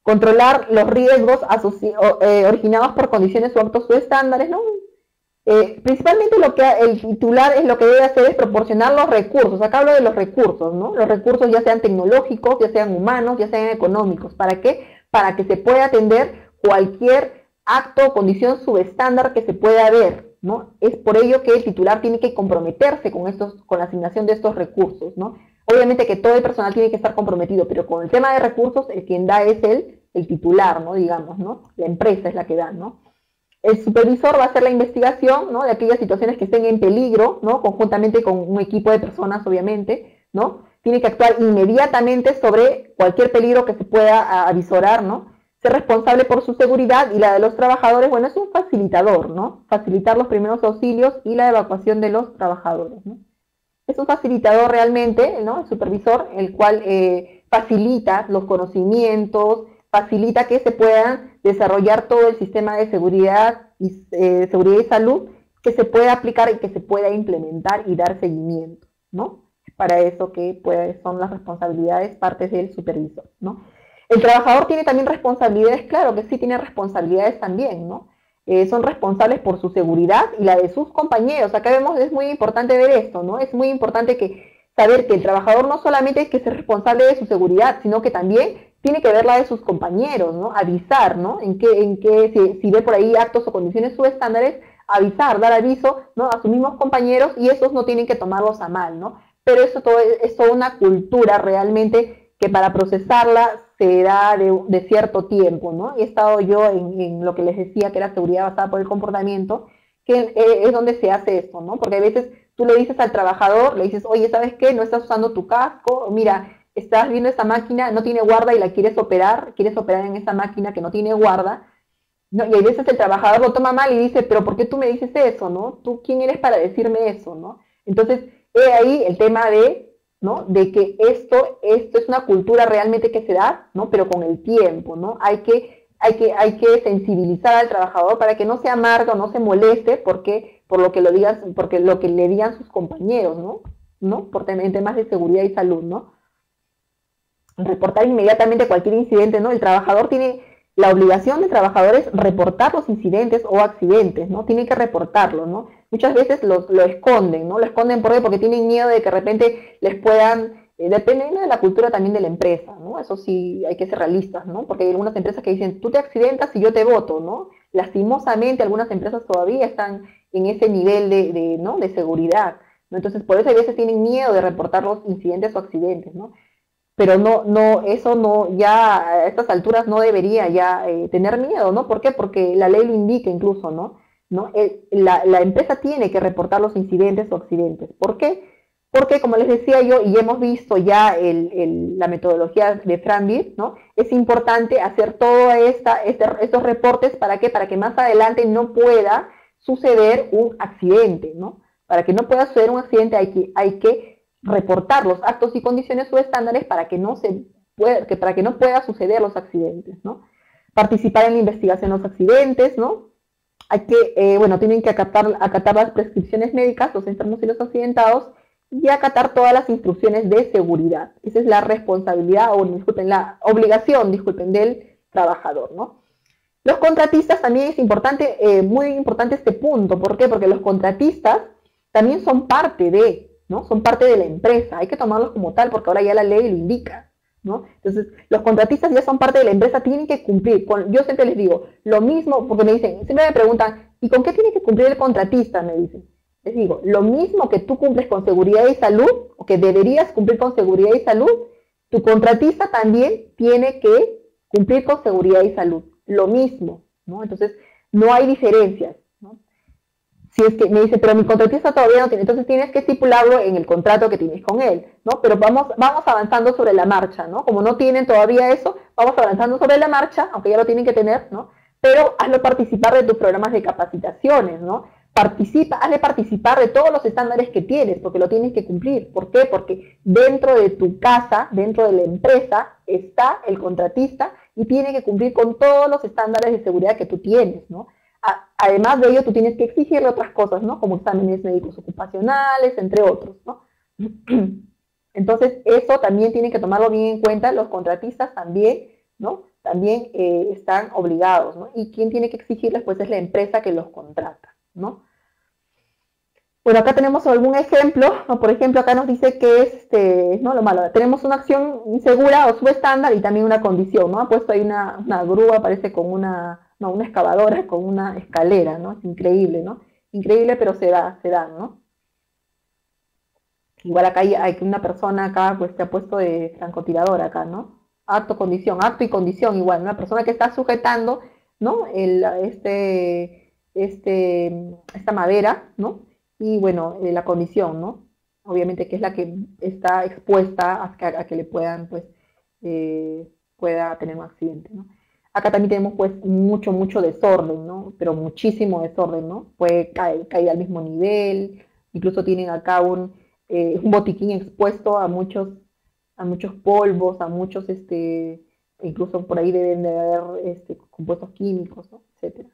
Controlar los riesgos originados por condiciones o actos o estándares, ¿no? Principalmente lo que el titular es lo que debe hacer es proporcionar los recursos. Acá hablo de los recursos, ¿no? Los recursos ya sean tecnológicos, ya sean humanos, ya sean económicos. ¿Para qué? Para que se pueda atender cualquier acto o condición subestándar que se pueda haber, ¿no? Es por ello que el titular tiene que comprometerse con la asignación de estos recursos, ¿no? Obviamente que todo el personal tiene que estar comprometido, pero con el tema de recursos, el quien da es el titular, ¿no? Digamos, ¿no? La empresa es la que da, ¿no? El supervisor va a hacer la investigación, ¿no? De aquellas situaciones que estén en peligro, ¿no? Conjuntamente con un equipo de personas, obviamente, ¿no? Tiene que actuar inmediatamente sobre cualquier peligro que se pueda avisorar, ¿no? Ser responsable por su seguridad y la de los trabajadores, bueno, es un facilitador, ¿no? Facilitar los primeros auxilios y la evacuación de los trabajadores, ¿no? Es un facilitador realmente, ¿no? El supervisor, el cual facilita los conocimientos, facilita que se puedan desarrollar todo el sistema de seguridad y salud que se pueda aplicar y que se pueda implementar y dar seguimiento, ¿no? Para eso que son las responsabilidades partes del supervisor, ¿no? El trabajador tiene también responsabilidades, claro que sí tiene responsabilidades también, ¿no? Son responsables por su seguridad y la de sus compañeros. Acá vemos, es muy importante ver esto, ¿no? Es muy importante saber que el trabajador no solamente es que es responsable de su seguridad, sino que también tiene que ver la de sus compañeros, ¿no? Avisar, ¿no? Si ve por ahí actos o condiciones subestándares, avisar, dar aviso, ¿no? A sus mismos compañeros y esos no tienen que tomarlos a mal, ¿no? Pero eso todo es toda una cultura realmente que para procesarla se da de cierto tiempo, ¿no? He estado yo en lo que les decía que era seguridad basada por el comportamiento, que es donde se hace esto, ¿no? Porque a veces tú le dices al trabajador, le dices, oye, ¿sabes qué? No estás usando tu casco, mira, estás viendo esa máquina, no tiene guarda y la quieres operar en esa máquina que no tiene guarda, ¿no? Y a veces el trabajador lo toma mal y dice, pero ¿por qué tú me dices eso, no? ¿Tú quién eres para decirme eso, no? Entonces, he ahí el tema ¿no? De que esto es una cultura realmente que se da, ¿no? Pero con el tiempo, ¿no? Hay que sensibilizar al trabajador para que no se amargue o no se moleste por lo que le digan sus compañeros, ¿no? En temas de seguridad y salud, ¿no? Reportar inmediatamente cualquier incidente, ¿no? El trabajador tiene la obligación del trabajador es reportar los incidentes o accidentes, ¿no? Tiene que reportarlo, ¿no? Muchas veces lo esconden, ¿no? Lo esconden porque tienen miedo de que de repente les puedan, dependiendo de la cultura también de la empresa, ¿no? Eso sí, hay que ser realistas, ¿no? Porque hay algunas empresas que dicen, tú te accidentas y yo te voto, ¿no? Lastimosamente algunas empresas todavía están en ese nivel ¿no? de seguridad, ¿no? Entonces, por eso a veces tienen miedo de reportar los incidentes o accidentes, ¿no? Pero eso no, ya a estas alturas no debería ya tener miedo, ¿no? ¿Por qué? Porque la ley lo indica incluso, ¿no? La empresa tiene que reportar los incidentes o accidentes. ¿Por qué? Porque, como les decía yo, y hemos visto ya la metodología de Frambil, ¿no? Es importante hacer todos estos reportes, ¿para qué? Para que más adelante no pueda suceder un accidente, ¿no? Para que no pueda suceder un accidente hay que reportar los actos y condiciones subestándares para que no pueda suceder los accidentes, ¿no? Participar en la investigación de los accidentes, ¿no? Tienen que acatar las prescripciones médicas, los enfermos y los accidentados, y acatar todas las instrucciones de seguridad. Esa es la responsabilidad, la obligación, del trabajador, ¿no? Los contratistas también es importante, muy importante este punto. ¿Por qué? Porque los contratistas también son parte ¿no? Son parte de la empresa, hay que tomarlos como tal porque ahora ya la ley lo indica, ¿no? Entonces, los contratistas ya son parte de la empresa, tienen que cumplir, yo siempre les digo, lo mismo, porque siempre me preguntan, ¿y con qué tiene que cumplir el contratista? Me dicen. Les digo, lo mismo que tú cumples con seguridad y salud, o que deberías cumplir con seguridad y salud, tu contratista también tiene que Cumplir con seguridad y salud, lo mismo, ¿no? Entonces, no hay diferencias, ¿no? Si es que me dice, pero mi contratista todavía no tiene, entonces tienes que estipularlo en el contrato que tienes con él, ¿no? Pero vamos avanzando sobre la marcha, ¿no? Como no tienen todavía eso, vamos avanzando sobre la marcha, aunque ya lo tienen que tener, ¿no? Pero hazlo participar de tus programas de capacitaciones, ¿no? Hazle participar de todos los estándares que tienes, porque lo tienes que cumplir. ¿Por qué? Porque dentro de tu casa, dentro de la empresa, está el contratista y tiene que cumplir con todos los estándares de seguridad que tú tienes, ¿no? Además de ello, tú tienes que exigirle otras cosas, ¿no? Como exámenes médicos ocupacionales, entre otros, ¿no? Entonces, eso también tienen que tomarlo bien en cuenta, los contratistas también, ¿no? También están obligados, ¿no? Y quien tiene que exigirles, pues es la empresa que los contrata, ¿no? Bueno, acá tenemos algún ejemplo, ¿no? Por ejemplo, acá nos dice que es, ¿no? Lo malo, tenemos una acción insegura o subestándar y también una condición, ¿no? Ha puesto ahí una grúa, parece con una excavadora con una escalera, ¿no? Es increíble, ¿no? Increíble, pero se da, ¿no? Igual acá hay una persona acá, pues se ha puesto de francotirador acá, ¿no? Acto y condición, igual, una persona que está sujetando, ¿no? Esta madera, ¿no? Y bueno, la condición, ¿no? Obviamente que es la que está expuesta a que le puedan, pues, pueda tener un accidente, ¿no? Acá también tenemos, pues, mucho desorden, ¿no? Pero muchísimo desorden, ¿no? Puede caer al mismo nivel, incluso tienen acá un botiquín expuesto a muchos polvos, a muchos, incluso por ahí deben de haber compuestos químicos, ¿no? Etcétera.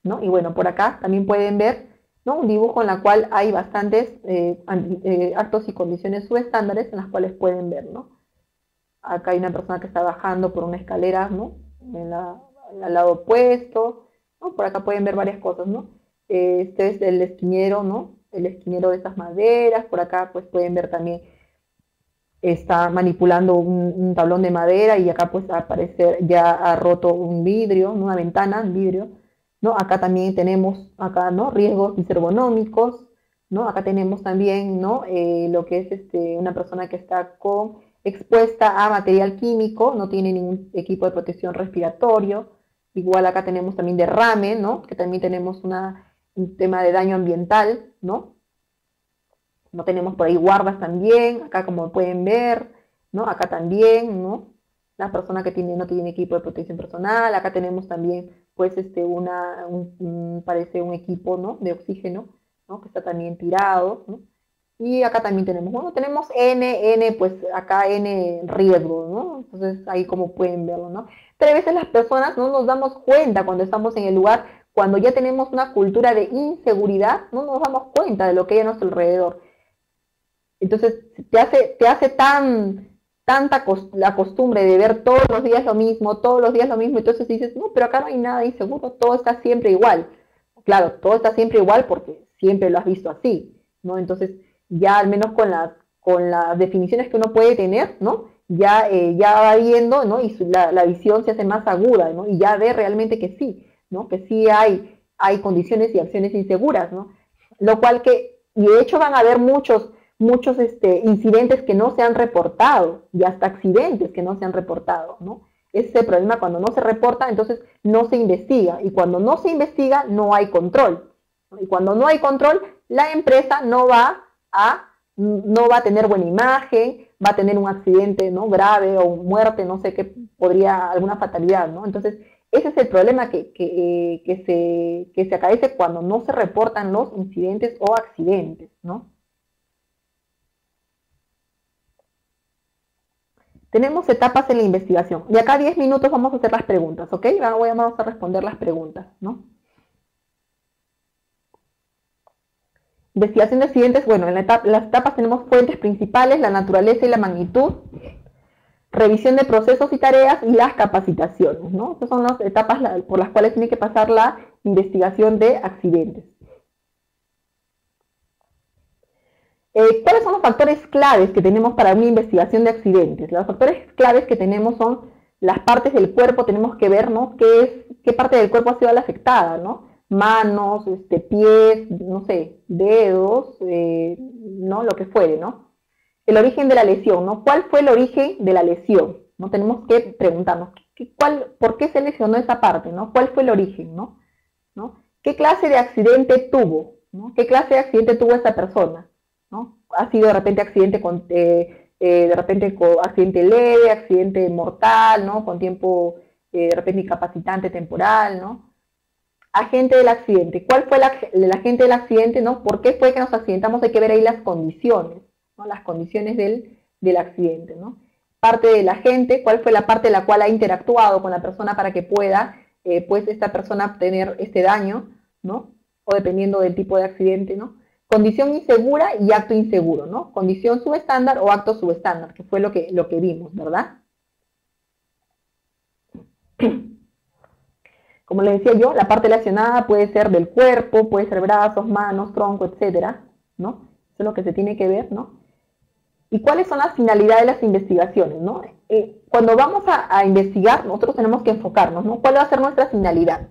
¿No? Y bueno, por acá también pueden ver, ¿no? Un dibujo en la cual hay bastantes actos y condiciones subestándares en las cuales pueden ver, ¿no? Acá hay una persona que está bajando por una escalera, ¿no? Al lado opuesto, ¿no? Por acá pueden ver varias cosas, ¿no? Este es el esquinero, ¿no? El esquinero de estas maderas. Por acá pues pueden ver también, está manipulando un tablón de madera y acá pues aparece, ya ha roto un vidrio, una ventana, un vidrio, ¿no? Acá también tenemos, acá, ¿no? Riesgos ergonómicos, ¿no? Acá tenemos también, ¿no? Lo que es una persona que está expuesta a material químico, no tiene ningún equipo de protección respiratorio. Igual acá tenemos también derrame, ¿no? Que también tenemos un tema de daño ambiental, ¿no? No tenemos por ahí guardas también, acá como pueden ver, ¿no? Acá también, ¿no? La persona que no tiene equipo de protección personal. Acá tenemos también, pues, parece un equipo, ¿no? De oxígeno, ¿no? Que está también tirado, ¿no? Y acá también tenemos, bueno, tenemos pues acá N riesgos, ¿no? Entonces ahí como pueden verlo, ¿no? Pero a veces las personas no nos damos cuenta cuando estamos en el lugar, cuando ya tenemos una cultura de inseguridad, no nos damos cuenta de lo que hay a nuestro alrededor. Entonces te hace tanta la costumbre de ver todos los días lo mismo, entonces dices, no, pero acá no hay nada inseguro, todo está siempre igual. Claro, todo está siempre igual porque siempre lo has visto así, ¿no? Entonces, ya al menos con las definiciones que uno puede tener, ¿no? Ya va viendo, ¿no? Y la visión se hace más aguda, ¿no? Y ya ve realmente que sí, ¿no? Que sí hay condiciones y acciones inseguras, ¿no? Lo cual y de hecho van a haber muchos incidentes que no se han reportado y hasta accidentes que no se han reportado, ¿no? Ese es el problema, cuando no se reporta, entonces no se investiga, y cuando no se investiga no hay control, y cuando no hay control, la empresa no va a tener buena imagen, va a tener un accidente, ¿no? Grave o muerte, no sé qué, alguna fatalidad, ¿no? Entonces ese es el problema que se acaece cuando no se reportan los incidentes o accidentes, ¿no? Tenemos etapas en la investigación. De acá a 10 minutos vamos a hacer las preguntas, ¿ok? Vamos a responder las preguntas, ¿no? Investigación de accidentes, bueno, en las etapas tenemos fuentes principales, la naturaleza y la magnitud, revisión de procesos y tareas y las capacitaciones, ¿no? Estas son las etapas por las cuales tiene que pasar la investigación de accidentes. ¿Cuáles son los factores claves que tenemos para una investigación de accidentes? Los factores claves que tenemos son las partes del cuerpo, tenemos que ver, ¿no? ¿Qué parte del cuerpo ha sido la afectada, ¿no? Manos, pies, no sé, dedos, ¿no? Lo que fuere, ¿no? El origen de la lesión, ¿no? ¿Cuál fue el origen de la lesión? ¿no? Tenemos que preguntarnos, ¿por qué seleccionó esa parte, ¿no? ¿Cuál fue el origen, ¿no? ¿No? ¿Qué clase de accidente tuvo? ¿No? ¿Qué clase de accidente tuvo esa persona? ¿No? ¿Ha sido de repente accidente accidente leve, accidente mortal, ¿no? Con tiempo de repente incapacitante temporal, ¿no? Agente del accidente. ¿Cuál fue el agente del accidente, ¿no? ¿Por qué fue que nos accidentamos? Hay que ver ahí las condiciones, ¿no? Las condiciones del accidente, ¿no? Parte del agente, ¿cuál fue la parte de la cual ha interactuado con la persona para que pueda, pues, esta persona tener este daño, ¿no? O dependiendo del tipo de accidente, ¿no? Condición insegura y acto inseguro, ¿no? Condición subestándar o acto subestándar, que fue lo que vimos, ¿verdad? Como les decía yo, la parte lesionada puede ser del cuerpo, puede ser brazos, manos, tronco, etcétera, ¿no? Eso es lo que se tiene que ver, ¿no? ¿Y cuáles son las finalidades de las investigaciones, no? Cuando vamos a investigar, nosotros tenemos que enfocarnos, ¿no? ¿Cuál va a ser nuestra finalidad?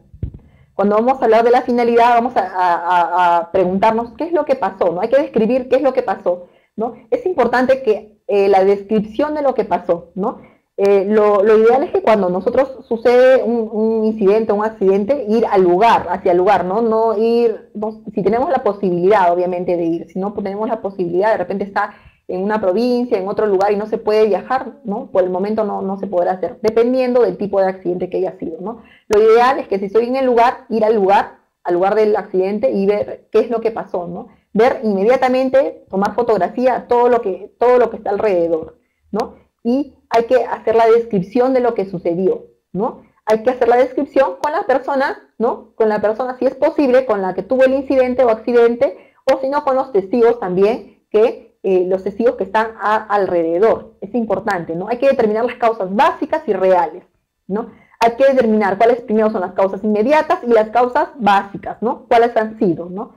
Cuando vamos a hablar de la finalidad, vamos a preguntarnos qué es lo que pasó, ¿no? Hay que describir qué es lo que pasó, ¿no? Es importante que la descripción de lo que pasó, ¿no? Lo ideal es que cuando nosotros sucede un incidente, un accidente, ir al lugar, hacia el lugar, ¿no? No ir, no, si tenemos la posibilidad, obviamente, de ir, si no tenemos la posibilidad, de repente está en una provincia, en otro lugar y no se puede viajar, ¿no? Por el momento no se podrá hacer, dependiendo del tipo de accidente que haya sido, ¿no? Lo ideal es que si estoy en el lugar, ir al lugar del accidente y ver qué es lo que pasó, ¿no? Ver inmediatamente, tomar fotografía, todo lo que está alrededor, ¿no? Y hay que hacer la descripción de lo que sucedió, ¿no? Hay que hacer la descripción con la persona, ¿no? Con la persona, si es posible, con la que tuvo el incidente o accidente, o si no, con los testigos también, los testigos que están alrededor. Es importante, ¿no? Hay que determinar las causas básicas y reales, ¿no? Hay que determinar cuáles primero son las causas inmediatas y las causas básicas, ¿no? ¿Cuáles han sido, ¿no?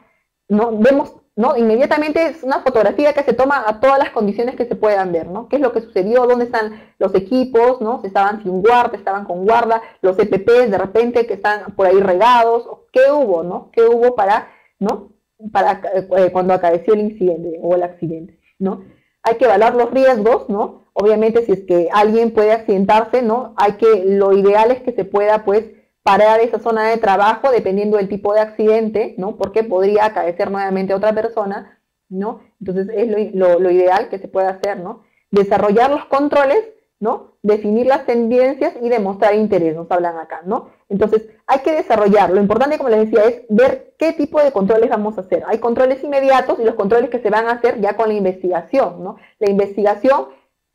Vemos, ¿no? Inmediatamente es una fotografía que se toma a todas las condiciones que se puedan ver, ¿no? ¿Qué es lo que sucedió? ¿Dónde están los equipos? ¿No? Si estaban sin guarda, estaban con guarda, los EPPs de repente que están por ahí regados, ¿qué hubo, ¿no? ¿Qué hubo para, ¿no? Para cuando acaeció el incidente o el accidente, ¿no? Hay que evaluar los riesgos, ¿no? Obviamente si es que alguien puede accidentarse, ¿no? Lo ideal es que se pueda, pues, parar esa zona de trabajo dependiendo del tipo de accidente, ¿no? Porque podría acaecer nuevamente a otra persona, ¿no? Entonces es lo ideal que se pueda hacer, ¿no? Desarrollar los controles, ¿no? Definir las tendencias y demostrar interés, nos hablan acá, ¿no? Entonces hay que desarrollar, lo importante, como les decía, es ver qué tipo de controles vamos a hacer. Hay controles inmediatos y los controles que se van a hacer ya con la investigación, ¿no? La investigación,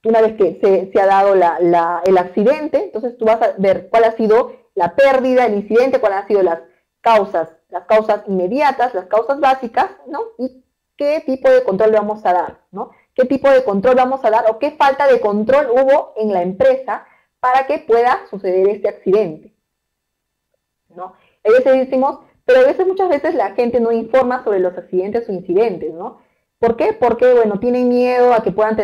una vez que se ha dado el accidente, entonces tú vas a ver cuál ha sido la pérdida, el incidente, cuáles han sido las causas inmediatas, las causas básicas, ¿no? Y qué tipo de control le vamos a dar, ¿no? ¿Qué tipo de control vamos a dar o qué falta de control hubo en la empresa para que pueda suceder este accidente, ¿no? A veces decimos, pero a veces, muchas veces la gente no informa sobre los accidentes o incidentes, ¿no? ¿Por qué? Porque, bueno, tienen miedo a que puedan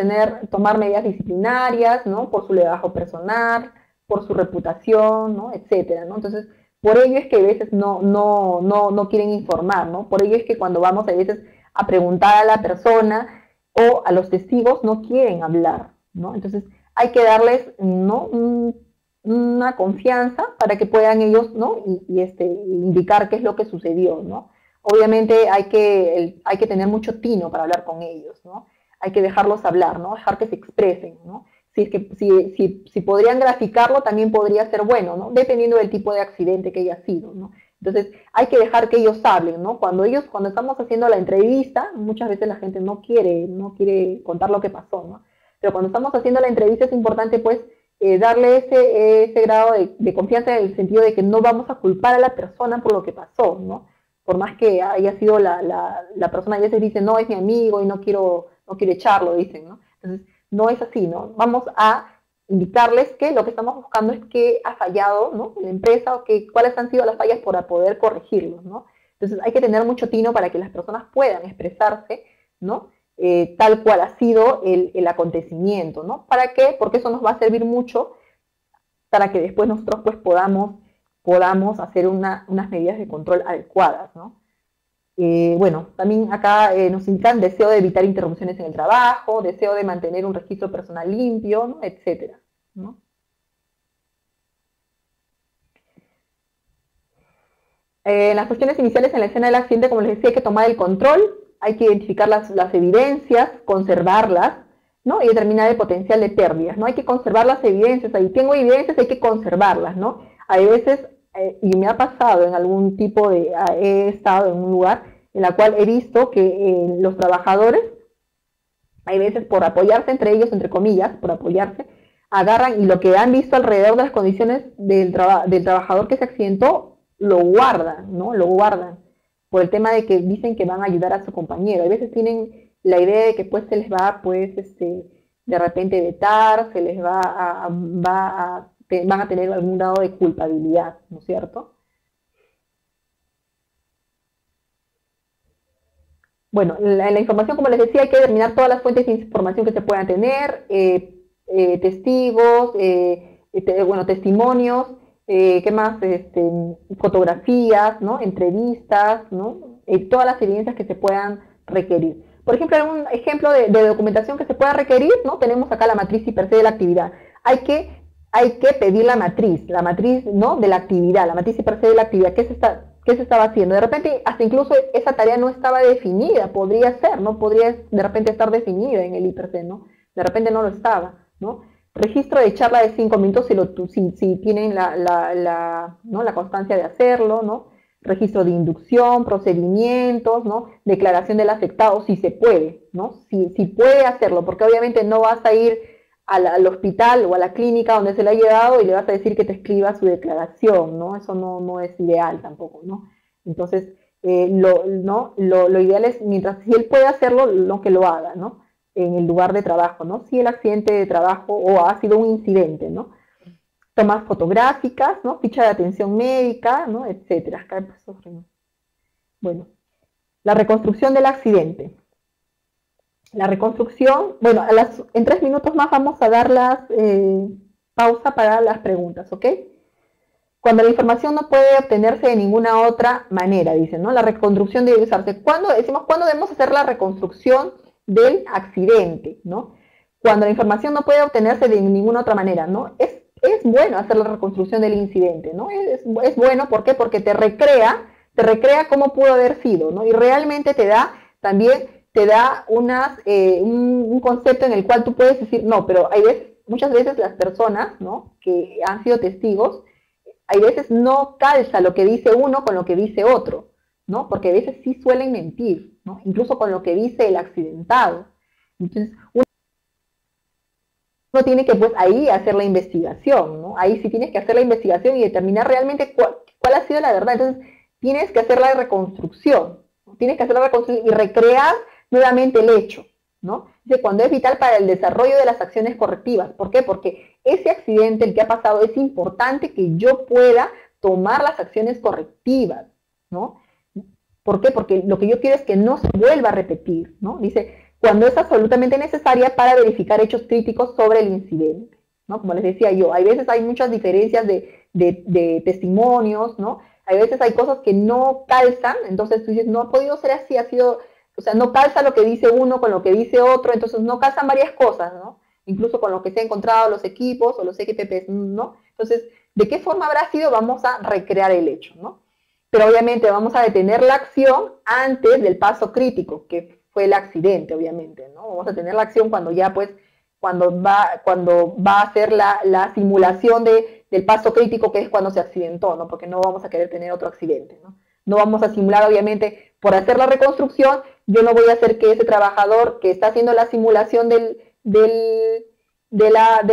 tomar medidas disciplinarias, ¿no? Por su legajo personal, por su reputación, ¿no? Etcétera, ¿no? Entonces, por ello es que a veces no quieren informar, ¿no? Por ello es que cuando vamos a veces a preguntar a la persona o a los testigos no quieren hablar, ¿no? Entonces, hay que darles, ¿no? Una confianza para que puedan ellos, ¿no? Indicar qué es lo que sucedió, ¿no? Obviamente hay que tener mucho tino para hablar con ellos, ¿no? Hay que dejarlos hablar, ¿no? Dejar que se expresen, ¿no? Si podrían graficarlo, también podría ser bueno, ¿no? Dependiendo del tipo de accidente que haya sido, ¿no? Entonces, hay que dejar que ellos hablen, ¿no? Cuando estamos haciendo la entrevista, muchas veces la gente no quiere contar lo que pasó, ¿no? Pero cuando estamos haciendo la entrevista es importante, pues, darle ese grado de confianza en el sentido de que no vamos a culpar a la persona por lo que pasó, ¿no? Por más que haya sido la persona, a veces dice, no, es mi amigo y no quiero echarlo, dicen, ¿no? Entonces, no es así, ¿no? Vamos a indicarles que lo que estamos buscando es qué ha fallado, ¿no? En la empresa o cuáles han sido las fallas para poder corregirlos, ¿no? Entonces, hay que tener mucho tino para que las personas puedan expresarse, ¿no? Tal cual ha sido el acontecimiento, ¿no? ¿Para qué? Porque eso nos va a servir mucho para que después nosotros, pues, podamos hacer unas medidas de control adecuadas, ¿no? Bueno, también acá nos indican deseo de evitar interrupciones en el trabajo, deseo de mantener un registro personal limpio, ¿no? Etcétera, ¿no? En las cuestiones iniciales en la escena del accidente, como les decía, hay que tomar el control, hay que identificar las evidencias, conservarlas, ¿no? Y determinar el potencial de pérdidas, ¿no? Hay que conservar las evidencias, ahí tengo evidencias, hay que conservarlas, ¿no? Hay veces, y me ha pasado en algún tipo de, he estado en un lugar en la cual he visto que los trabajadores, hay veces por apoyarse entre ellos, entre comillas, por apoyarse, agarran y lo que han visto alrededor de las condiciones del trabajador que se accidentó, lo guardan, ¿no? Lo guardan por el tema de que dicen que van a ayudar a su compañero. A veces tienen la idea de que pues se les va, pues, de repente vetar, se les van a tener algún grado de culpabilidad, ¿no es cierto? Bueno, la información, como les decía, hay que determinar todas las fuentes de información que se puedan tener, testigos, bueno, testimonios, ¿qué más? Fotografías, ¿no? Entrevistas, ¿no? Todas las evidencias que se puedan requerir. Por ejemplo, algún ejemplo de documentación que se pueda requerir, ¿no? Tenemos acá la matriz y per se de la actividad. Hay que pedir la matriz, ¿no? De la actividad, la matriz y per se de la actividad. ¿Qué se estaba haciendo? De repente, hasta incluso esa tarea no estaba definida, podría ser, ¿no? Podría de repente estar definida en el IPRC, ¿no? De repente no lo estaba, ¿no? Registro de charla de 5 minutos si tienen ¿no? la constancia de hacerlo, ¿no? Registro de inducción, procedimientos, ¿no? Declaración del afectado, si se puede, ¿no? Si puede hacerlo, porque obviamente no vas a ir al hospital o a la clínica donde se le ha llevado y le vas a decir que te escriba su declaración, ¿no? Eso no es ideal tampoco, ¿no? Entonces, ¿no? Lo ideal es, mientras si él puede hacerlo, lo que lo haga, ¿no? En el lugar de trabajo, ¿no? Si el accidente de trabajo o ha sido un incidente, ¿no? Tomas fotográficas, ¿no? Ficha de atención médica, ¿no? Etcétera. Bueno, la reconstrucción del accidente. La reconstrucción, bueno, en 3 minutos más vamos a dar pausa para las preguntas, ¿ok? Cuando la información no puede obtenerse de ninguna otra manera, dicen, ¿no? La reconstrucción debe usarse. ¿Cuándo debemos hacer la reconstrucción del accidente, ¿no? Cuando la información no puede obtenerse de ninguna otra manera, ¿no? Es bueno hacer la reconstrucción del incidente, ¿no? Es bueno, ¿por qué? Porque te recrea cómo pudo haber sido, ¿no? Y realmente te da un concepto en el cual tú puedes decir, no, pero muchas veces las personas, ¿no? Que han sido testigos, hay veces no calza lo que dice uno con lo que dice otro, ¿no? Porque a veces sí suelen mentir, ¿no? Incluso con lo que dice el accidentado. Entonces, uno tiene que pues ahí hacer la investigación, ¿no? Ahí sí tienes que hacer la investigación y determinar realmente cuál ha sido la verdad. Entonces, tienes que hacer la reconstrucción, ¿no? Tienes que hacer la reconstrucción y recrear nuevamente el hecho, ¿no? Dice, cuando es vital para el desarrollo de las acciones correctivas. ¿Por qué? Porque ese accidente, el que ha pasado, es importante que yo pueda tomar las acciones correctivas, ¿no? ¿Por qué? Porque lo que yo quiero es que no se vuelva a repetir, ¿no? Dice, cuando es absolutamente necesaria para verificar hechos críticos sobre el incidente, ¿no? Como les decía yo, hay veces hay muchas diferencias de testimonios, ¿no? Hay veces hay cosas que no calzan, entonces tú dices, no ha podido ser así, ha sido, o sea, no calza lo que dice uno con lo que dice otro, entonces no calzan varias cosas, ¿no? Incluso con lo que se han encontrado los equipos o los XPPs, ¿no? Entonces, ¿de qué forma habrá sido? Vamos a recrear el hecho, ¿no? Pero obviamente vamos a detener la acción antes del paso crítico, que fue el accidente, obviamente, ¿no? Vamos a tener la acción cuando ya, pues, cuando va a hacer la simulación del paso crítico, que es cuando se accidentó, ¿no? Porque no vamos a querer tener otro accidente, ¿no? No vamos a simular, obviamente, por hacer la reconstrucción, yo no voy a hacer que ese trabajador que está haciendo la simulación del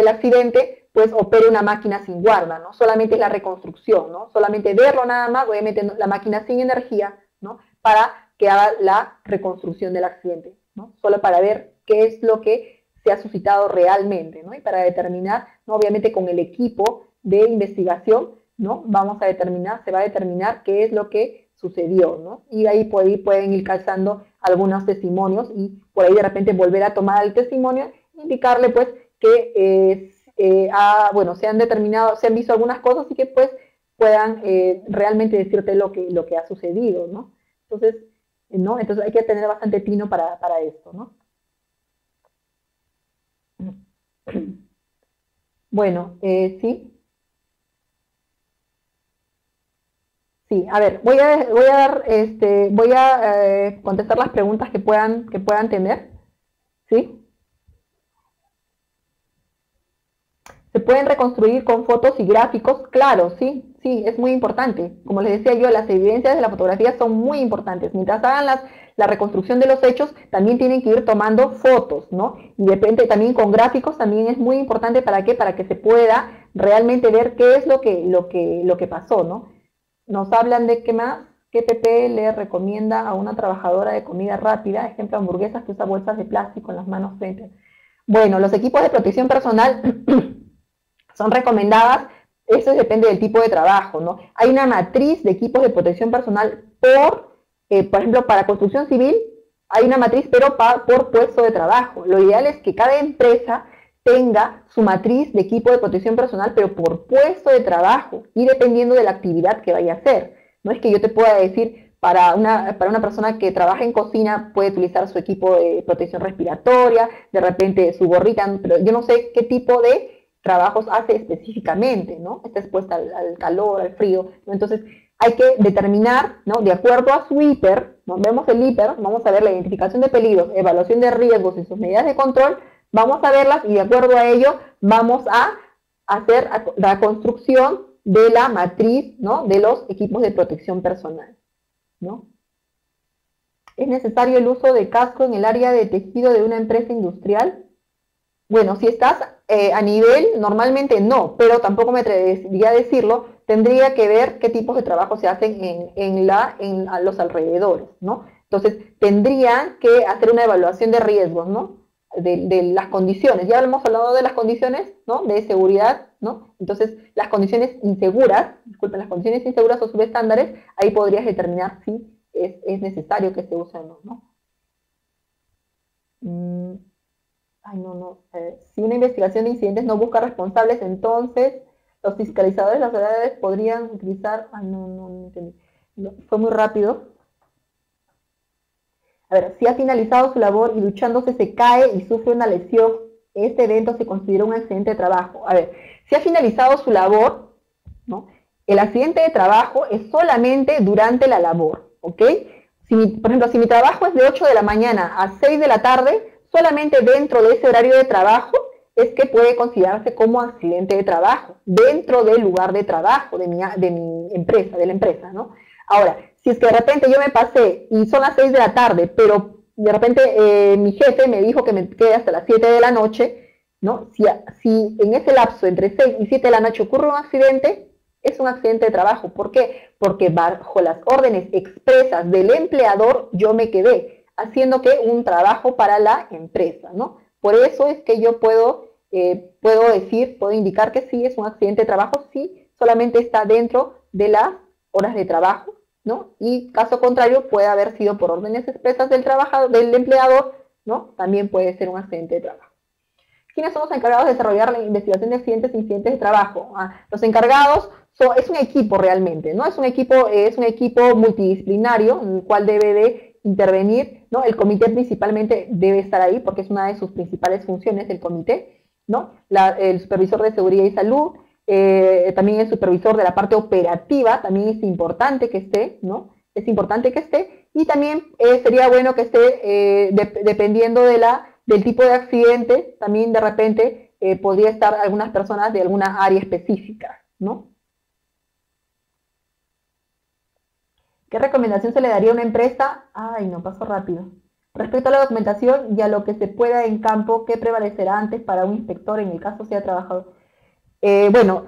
accidente, pues opere una máquina sin guarda, ¿no? Solamente es la reconstrucción, ¿no? Solamente verlo nada más, obviamente la máquina sin energía, ¿no? Para que haga la reconstrucción del accidente, ¿no? Solo para ver qué es lo que se ha suscitado realmente, ¿no? Y para determinar, ¿no? Obviamente con el equipo de investigación, ¿no? Se va a determinar qué es lo que sucedió, ¿no? Y ahí pueden ir calzando algunos testimonios y por ahí de repente volver a tomar el testimonio, indicarle pues que bueno, se han visto algunas cosas y que pues puedan realmente decirte lo que ha sucedido, ¿no? Entonces, ¿no? Entonces hay que tener bastante tino para esto, ¿no? Bueno, sí, Sí, a ver, voy a contestar las preguntas que puedan tener, ¿sí? ¿Se pueden reconstruir con fotos y gráficos? Claro, sí, sí, es muy importante. Como les decía yo, las evidencias de la fotografía son muy importantes. Mientras hagan la reconstrucción de los hechos, también tienen que ir tomando fotos, ¿no? Y de repente también con gráficos también es muy importante. ¿Para qué? Para que se pueda realmente ver qué es lo que pasó, ¿no? Nos hablan de qué más, qué PP le recomienda a una trabajadora de comida rápida, ejemplo, hamburguesas que usa bolsas de plástico en las manos frente. Bueno, los equipos de protección personal son recomendadas, eso depende del tipo de trabajo, ¿no? Hay una matriz de equipos de protección personal por ejemplo, para construcción civil, hay una matriz, pero por puesto de trabajo. Lo ideal es que cada empresa tenga su matriz de equipo de protección personal, pero por puesto de trabajo y dependiendo de la actividad que vaya a hacer. No es que yo te pueda decir, para una persona que trabaja en cocina puede utilizar su equipo de protección respiratoria, de repente su gorrita, pero yo no sé qué tipo de trabajos hace específicamente, ¿no? Está expuesta al calor, al frío, ¿no? Entonces hay que determinar, ¿no? De acuerdo a su IPER, ¿no? Vemos el IPER, vamos a ver la identificación de peligros, evaluación de riesgos y sus medidas de control, vamos a verlas y de acuerdo a ello vamos a hacer la construcción de la matriz, ¿no? De los equipos de protección personal, ¿no? ¿Es necesario el uso de casco en el área de tejido de una empresa industrial? Bueno, si estás a nivel, normalmente no, pero tampoco me atrevería a decirlo, tendría que ver qué tipos de trabajo se hacen en los alrededores, ¿no? Entonces, tendrían que hacer una evaluación de riesgos, ¿no? De las condiciones, ya hemos hablado de las condiciones, ¿no? De seguridad, ¿no? Entonces, las condiciones inseguras, disculpen, las condiciones inseguras o subestándares, ahí podrías determinar si es necesario que se use o no, ¿no? Mm, Ay, no, no. Si una investigación de incidentes no busca responsables, entonces los fiscalizadores de las autoridades podrían utilizar. Ay, no, no, no entendí. No, fue muy rápido. A ver, si ha finalizado su labor y duchándose se cae y sufre una lesión, este evento se considera un accidente de trabajo. A ver, si ha finalizado su labor, ¿no? El accidente de trabajo es solamente durante la labor, ¿ok? Por ejemplo, si mi trabajo es de 8 de la mañana a 6 de la tarde, solamente dentro de ese horario de trabajo es que puede considerarse como accidente de trabajo, dentro del lugar de trabajo de mi empresa, de la empresa, ¿no? Ahora, si es que de repente yo me pasé y son las 6 de la tarde, pero de repente mi jefe me dijo que me quede hasta las 7 de la noche, ¿no? Si en ese lapso entre 6 y 7 de la noche ocurre un accidente, es un accidente de trabajo. ¿Por qué? Porque bajo las órdenes expresas del empleador yo me quedé haciendo que un trabajo para la empresa, ¿no? Por eso es que yo puedo indicar que sí es un accidente de trabajo si solamente está dentro de las horas de trabajo, ¿no? Y caso contrario puede haber sido por órdenes expresas del empleador, ¿no? También puede ser un accidente de trabajo. ¿Quiénes son los encargados de desarrollar la investigación de accidentes e incidentes de trabajo? Los encargados es un equipo realmente, ¿no? Es un equipo multidisciplinario en el cual debe de intervenir, ¿no? El comité principalmente debe estar ahí porque es una de sus principales funciones del comité, ¿no? El supervisor de seguridad y salud, también el supervisor de la parte operativa, también es importante que esté, ¿no? Es importante que esté y también sería bueno que esté, dependiendo del tipo de accidente, también de repente podría estar algunas personas de alguna área específica, ¿no? ¿Qué recomendación se le daría a una empresa? Ay, no, paso rápido. Respecto a la documentación y a lo que se pueda en campo, ¿qué prevalecerá antes para un inspector en el caso sea trabajador? Bueno,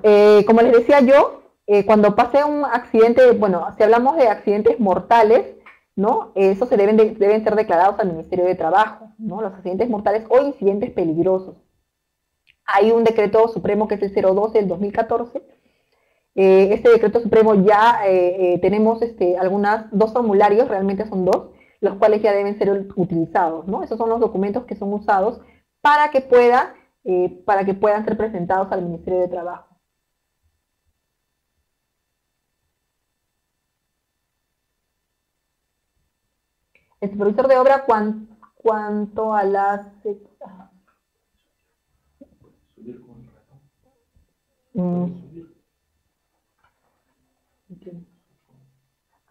como les decía yo, cuando pase un accidente, bueno, si hablamos de accidentes mortales, ¿no? Esos deben ser declarados al Ministerio de Trabajo, ¿no? Los accidentes mortales o incidentes peligrosos. Hay un decreto supremo que es el 012 del 2014. Este decreto supremo ya tenemos dos formularios, realmente son dos, los cuales ya deben ser utilizados, ¿no? Esos son los documentos que son usados para que puedan ser presentados al Ministerio de Trabajo. El supervisor de obra, cuanto a las... Mm,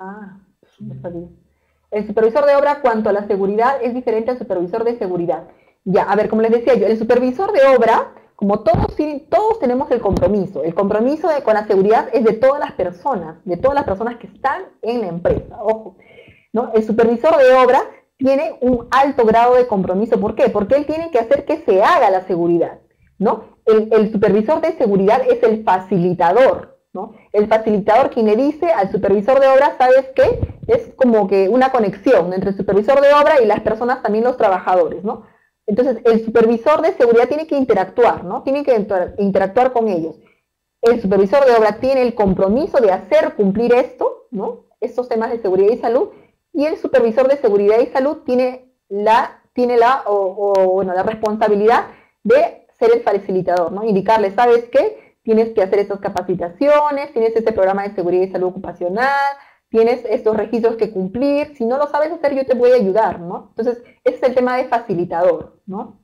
Ah, no sabía. El supervisor de obra, cuanto a la seguridad, es diferente al supervisor de seguridad. Ya, a ver, como les decía yo, el supervisor de obra, como todos tenemos el compromiso con la seguridad es de todas las personas que están en la empresa, ojo, ¿no? El supervisor de obra tiene un alto grado de compromiso, ¿por qué? Porque él tiene que hacer que se haga la seguridad, ¿no? El supervisor de seguridad es el facilitador, ¿no? El facilitador quien le dice al supervisor de obra, ¿sabes qué? Es como que una conexión entre el supervisor de obra y las personas, también los trabajadores, ¿no? Entonces, el supervisor de seguridad tiene que interactuar, ¿no? Tiene que interactuar con ellos. El supervisor de obra tiene el compromiso de hacer cumplir esto, ¿no? Estos temas de seguridad y salud, y el supervisor de seguridad y salud tiene la responsabilidad de ser el facilitador, ¿no? Indicarle, ¿sabes qué? Tienes que hacer estas capacitaciones, tienes este programa de seguridad y salud ocupacional, tienes estos registros que cumplir, si no lo sabes hacer yo te voy a ayudar, ¿no? Entonces, ese es el tema de facilitador, ¿no?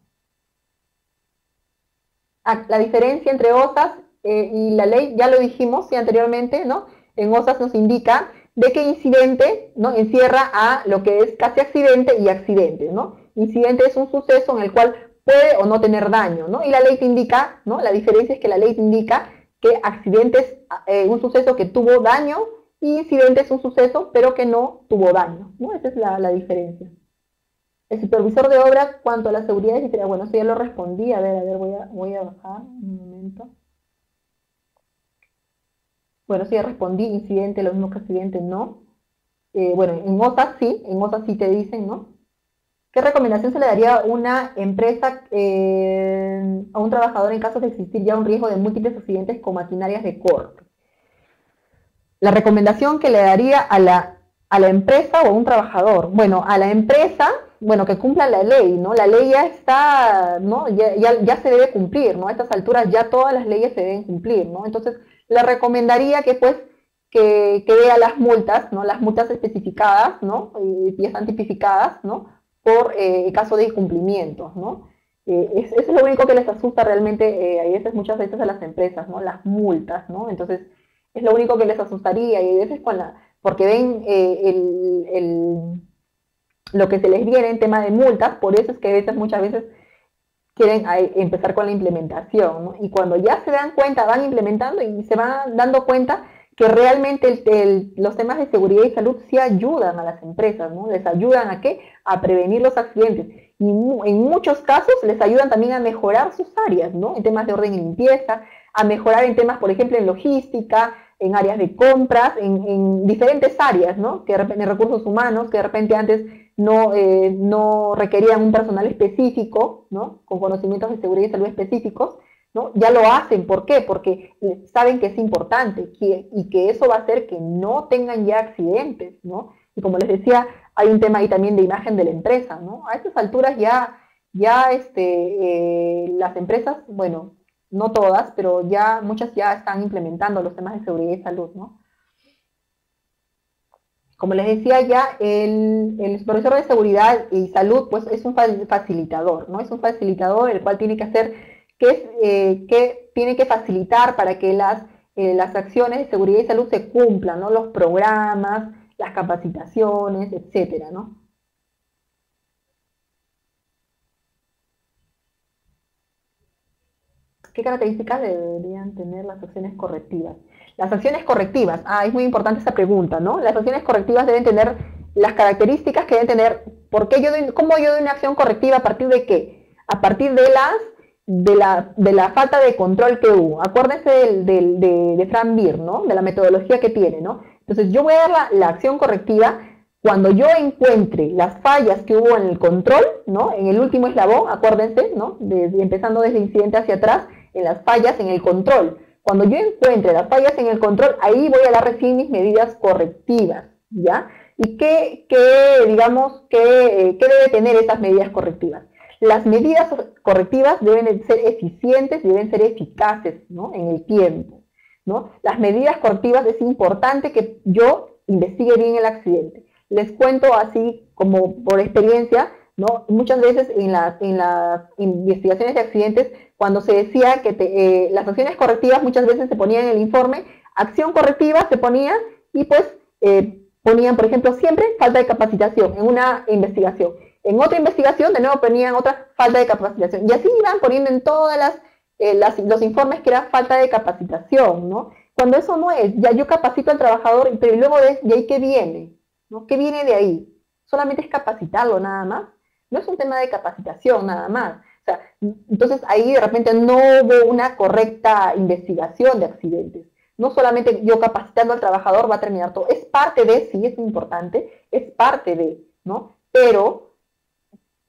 La diferencia entre OSAS y la ley, ya lo dijimos anteriormente, ¿no? En OSAS nos indica de que incidente, ¿no? Encierra a lo que es casi accidente y accidente, ¿no? Incidente es un suceso en el cual puede o no tener daño, ¿no? Y la ley te indica, ¿no? La diferencia es que la ley te indica que accidente es un suceso que tuvo daño y incidente es un suceso pero que no tuvo daño, ¿no? Esa es la diferencia. El supervisor de obra, cuanto a la seguridad, bueno, eso ya lo respondí, a ver, voy a bajar un momento. Bueno, sí, ya respondí, incidente, lo mismo que accidente, no. Bueno, en OSAS sí te dicen, ¿no? ¿Qué recomendación se le daría a una empresa, a un trabajador en caso de existir ya un riesgo de múltiples accidentes con maquinarias de corte? La recomendación que le daría a la empresa o a un trabajador. Bueno, a la empresa, bueno, que cumpla la ley, ¿no? La ley ya está, ¿no? Ya se debe cumplir, ¿no? A estas alturas ya todas las leyes se deben cumplir, ¿no? Entonces, le recomendaría que, pues, que vea las multas, ¿no? Las multas especificadas, ¿no? Ya están tipificadas, ¿no? Por caso de incumplimientos, ¿no? Eso es lo único que les asusta realmente, muchas veces a las empresas, ¿no? Las multas, ¿no? Entonces, es lo único que les asustaría, y a veces porque ven lo que se les viene en tema de multas, por eso es que muchas veces quieren empezar con la implementación, ¿no? Y cuando ya se dan cuenta, van implementando y se van dando cuenta que realmente los temas de seguridad y salud sí ayudan a las empresas, ¿no? Les ayudan ¿a qué? A prevenir los accidentes. Y en muchos casos les ayudan también a mejorar sus áreas, ¿no? En temas de orden y limpieza, a mejorar en temas, por ejemplo, en logística, en áreas de compras, en diferentes áreas, ¿no? Que de repente, en recursos humanos, que de repente antes no requerían un personal específico, ¿no? Con conocimientos de seguridad y salud específicos, ¿no? Ya lo hacen, ¿por qué? Porque saben que es importante y que eso va a hacer que no tengan ya accidentes, ¿no? Y como les decía, hay un tema ahí también de imagen de la empresa, ¿no? A estas alturas las empresas, bueno, no todas, pero ya muchas ya están implementando los temas de seguridad y salud, ¿no? Como les decía ya, el supervisor de seguridad y salud pues es un facilitador, ¿no? Es un facilitador el cual tiene que hacer, que tiene que facilitar para que las acciones de seguridad y salud se cumplan, ¿no? Los programas, las capacitaciones, etcétera, ¿no? ¿Qué características deberían tener las acciones correctivas? Las acciones correctivas, es muy importante esa pregunta, ¿no? Las acciones correctivas deben tener las características que deben tener. ¿Cómo yo doy una acción correctiva? ¿A partir de qué? A partir de la falta de control que hubo. Acuérdense de Frank Beer, ¿no? De la metodología que tiene, ¿no? Entonces yo voy a dar la acción correctiva cuando yo encuentre las fallas que hubo en el control, ¿no? En el último eslabón, acuérdense, ¿no? Empezando desde el incidente hacia atrás, en las fallas en el control. Cuando yo encuentre las fallas en el control, ahí voy a dar recién mis medidas correctivas, ¿ya? ¿Y digamos, qué debe tener esas medidas correctivas? Las medidas correctivas deben ser eficientes y deben ser eficaces, ¿no? En el tiempo, ¿no? Las medidas correctivas es importante que yo investigue bien el accidente. Les cuento así como por experiencia, ¿no? Muchas veces en las investigaciones de accidentes, cuando se decía que las acciones correctivas muchas veces se ponían en el informe, acción correctiva se ponía y pues ponían, por ejemplo, siempre falta de capacitación en una investigación. En otra investigación, de nuevo ponían otra falta de capacitación. Y así iban poniendo en todas los informes que era falta de capacitación, ¿no? Cuando eso no es, ya yo capacito al trabajador, pero luego de ahí, ¿qué viene? ¿No? ¿Qué viene de ahí? Solamente es capacitarlo nada más. No es un tema de capacitación nada más. O sea, entonces ahí de repente no hubo una correcta investigación de accidentes. No solamente yo capacitando al trabajador va a terminar todo. Es parte de, sí, es importante, es parte de, ¿no? Pero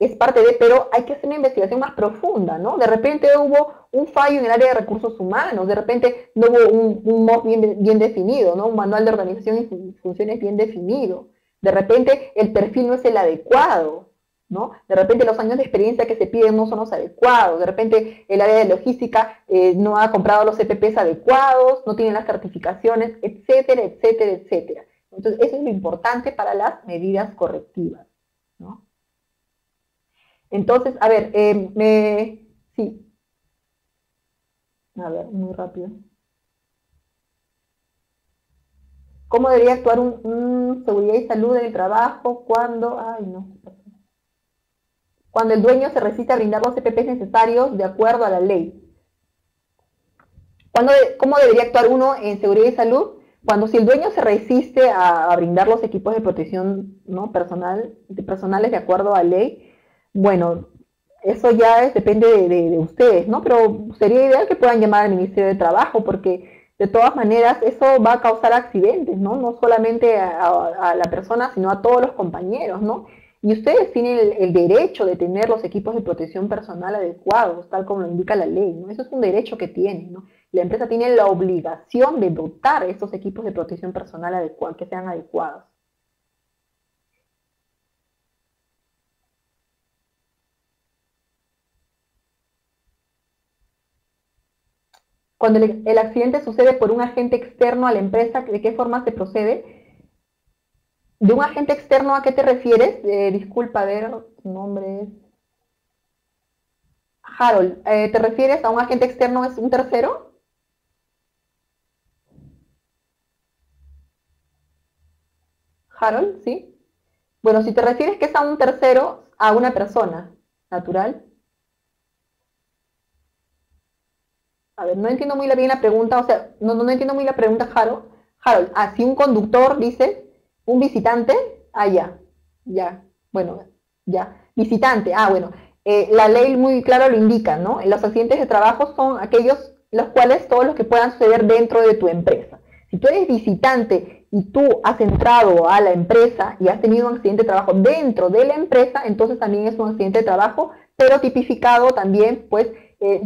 hay que hacer una investigación más profunda, ¿no? De repente hubo un fallo en el área de recursos humanos, de repente no hubo un MOF bien definido, ¿no? Un manual de organización y funciones bien definido. De repente el perfil no es el adecuado, ¿no? De repente los años de experiencia que se piden no son los adecuados, de repente el área de logística no ha comprado los EPPs adecuados, no tiene las certificaciones, etcétera, etcétera, etcétera. Entonces eso es lo importante para las medidas correctivas, ¿no? Entonces, a ver, sí, a ver, muy rápido. ¿Cómo debería actuar un seguridad y salud en el trabajo cuando, ay no, cuando el dueño se resiste a brindar los EPPs necesarios de acuerdo a la ley? ¿Cómo debería actuar uno en seguridad y salud? Cuando si el dueño se resiste a brindar los equipos de protección, ¿no? personales de acuerdo a ley, bueno, eso ya depende de ustedes, ¿no? Pero sería ideal que puedan llamar al Ministerio de Trabajo, porque de todas maneras eso va a causar accidentes, ¿no? No solamente a la persona, sino a todos los compañeros, ¿no? Y ustedes tienen el derecho de tener los equipos de protección personal adecuados, tal como lo indica la ley, ¿no? Eso es un derecho que tienen, ¿no? La empresa tiene la obligación de dotar estos equipos de protección personal que sean adecuados. Cuando el accidente sucede por un agente externo a la empresa, ¿de qué forma se procede? ¿De un agente externo a qué te refieres? Disculpa, a ver, su nombre es Harold. ¿Te refieres a un agente externo, es un tercero? Harold, ¿sí? Bueno, si te refieres que es a un tercero, a una persona natural. A ver, no entiendo muy bien la pregunta, o sea, no entiendo muy la pregunta, Harold. Harold, si un conductor dice, un visitante, ya, bueno, ya. Visitante, bueno, la ley muy claro lo indica, ¿no? Los accidentes de trabajo son aquellos, los cuales, todos los que puedan suceder dentro de tu empresa. Si tú eres visitante y tú has entrado a la empresa y has tenido un accidente de trabajo dentro de la empresa, entonces también es un accidente de trabajo, pero tipificado también, pues,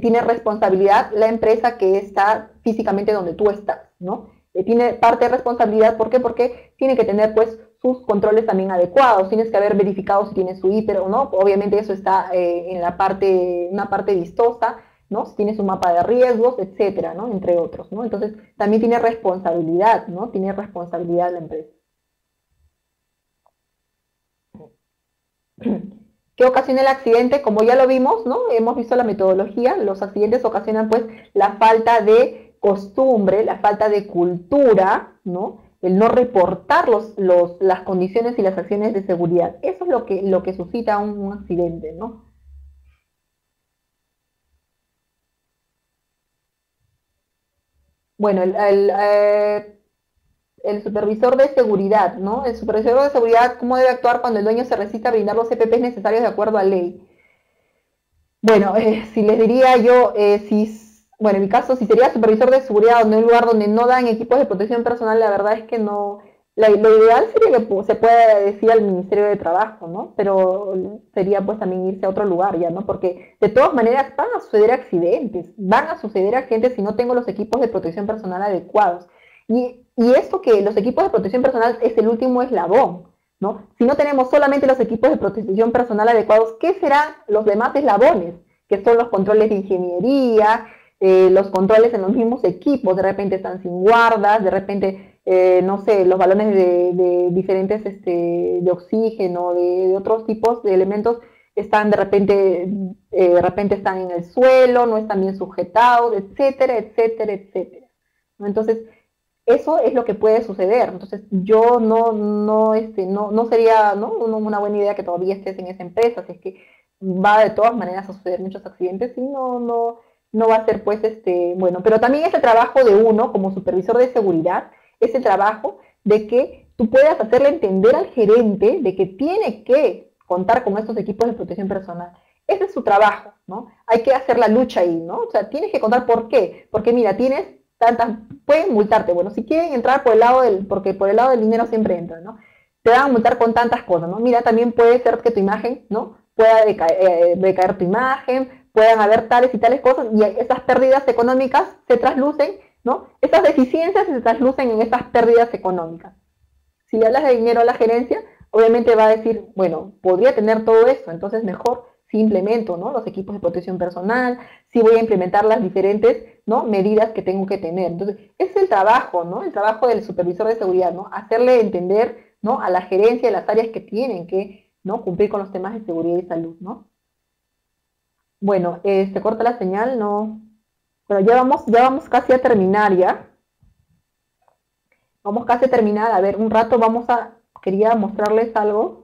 tiene responsabilidad la empresa que está físicamente donde tú estás, ¿no? Tiene parte de responsabilidad, ¿por qué? Porque tiene que tener, pues, sus controles también adecuados, tienes que haber verificado si tiene su hiper o no, obviamente eso está en una parte vistosa, ¿no? Si tiene su mapa de riesgos, etcétera, ¿no? Entre otros, ¿no? Entonces, también tiene responsabilidad, ¿no? Tiene responsabilidad la empresa. ¿Qué ocasiona el accidente? Como ya lo vimos, ¿no? Hemos visto la metodología, los accidentes ocasionan pues la falta de costumbre, la falta de cultura, ¿no? El no reportar las condiciones y las acciones de seguridad. Eso es lo que suscita un accidente, ¿no? Bueno, el supervisor de seguridad, ¿no? El supervisor de seguridad, ¿cómo debe actuar cuando el dueño se resiste a brindar los EPPs necesarios de acuerdo a ley? Bueno, si les diría yo, bueno, en mi caso, si sería supervisor de seguridad en un lugar donde no dan equipos de protección personal, la verdad es que no, lo ideal sería que se pueda decir al Ministerio de Trabajo, ¿no? Pero sería pues también irse a otro lugar ya, ¿no? Porque de todas maneras van a suceder accidentes si no tengo los equipos de protección personal adecuados. Y esto que los equipos de protección personal es el último eslabón, ¿no? Si no tenemos solamente los equipos de protección personal adecuados, ¿qué serán los demás eslabones? Que son los controles de ingeniería, los controles en los mismos equipos, de repente están sin guardas, de repente, no sé, los balones de diferentes, de oxígeno, de otros tipos de elementos, están de repente están en el suelo, no están bien sujetados, etcétera, etcétera, etcétera. ¿No? Entonces, Eso es lo que puede suceder. Entonces, yo no sería, ¿no? Una buena idea que todavía estés en esa empresa, si es que va de todas maneras a suceder muchos accidentes y no va a ser, pues, bueno. Pero también es el trabajo de uno, como supervisor de seguridad, es el trabajo de que tú puedas hacerle entender al gerente de que tiene que contar con estos equipos de protección personal. Ese es su trabajo, ¿no? Hay que hacer la lucha ahí, ¿no? O sea, tienes que contar por qué. Porque mira, tienes tantas, pueden multarte, bueno, si quieren entrar por el lado porque por el lado del dinero siempre entran, ¿no? Te van a multar con tantas cosas, ¿no? Mira, también puede ser que tu imagen, ¿no? Pueda decaer tu imagen, puedan haber tales y tales cosas, y esas pérdidas económicas se traslucen, ¿no? Esas deficiencias se traslucen en esas pérdidas económicas. Si le hablas de dinero a la gerencia, obviamente va a decir, bueno, podría tener todo esto, entonces mejor si implemento, ¿no? Los equipos de protección personal, si voy a implementar las diferentes, ¿no? Medidas que tengo que tener. Entonces, ese es el trabajo, ¿no? El trabajo del supervisor de seguridad, ¿no? Hacerle entender, ¿no? A la gerencia de las áreas que tienen que, ¿no? Cumplir con los temas de seguridad y salud, ¿no? Bueno, se corta la señal, no. Bueno, ya vamos casi a terminar ya. Vamos casi a terminar. A ver, un rato quería mostrarles algo.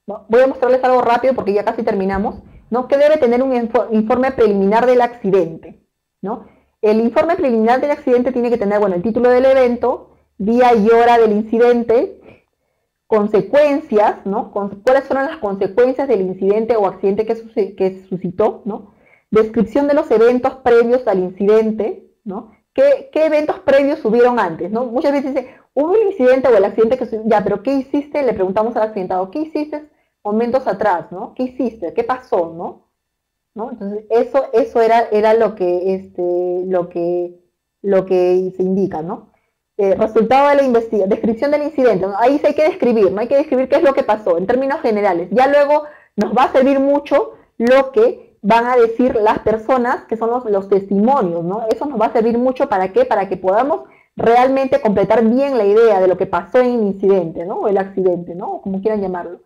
¿No? Voy a mostrarles algo rápido porque ya casi terminamos, ¿no? Que debe tener un informe preliminar del accidente, ¿no? El informe preliminar del accidente tiene que tener, bueno, el título del evento, día y hora del incidente, consecuencias, ¿no? ¿Cuáles fueron las consecuencias del incidente o accidente que suscitó, ¿no? Descripción de los eventos previos al incidente, ¿no? ¿Qué eventos previos hubieron antes, ¿no? Muchas veces dicen, hubo un incidente o el accidente ya, pero ¿qué hiciste? Le preguntamos al accidentado, ¿qué hiciste momentos atrás, ¿no? ¿Qué hiciste? ¿Qué pasó, no? ¿No? Entonces, eso era lo que se indica, ¿no? Resultado de la investigación, descripción del incidente, ¿no? Ahí sí hay que describir, ¿no? Hay que describir qué es lo que pasó, en términos generales. Ya luego nos va a servir mucho lo que van a decir las personas, que son los testimonios, ¿no? Eso nos va a servir mucho, ¿para qué? Para que podamos realmente completar bien la idea de lo que pasó en el incidente, ¿no? O el accidente, ¿no? Como quieran llamarlo.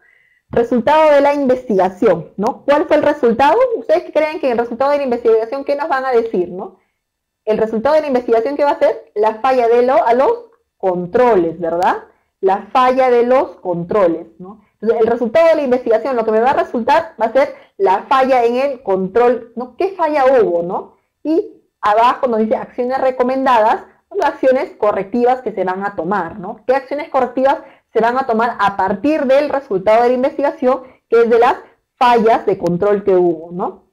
Resultado de la investigación, ¿no? ¿Cuál fue el resultado? ¿Ustedes creen que el resultado de la investigación, qué nos van a decir, no? El resultado de la investigación, ¿qué va a ser? La falla a los controles, ¿verdad? La falla de los controles, ¿no? Entonces, el resultado de la investigación, lo que me va a resultar va a ser la falla en el control, ¿no? ¿Qué falla hubo, no? Y abajo nos dice acciones recomendadas, las acciones correctivas que se van a tomar, ¿no? ¿Qué acciones correctivas se van a tomar a partir del resultado de la investigación, que es de las fallas de control que hubo, ¿no?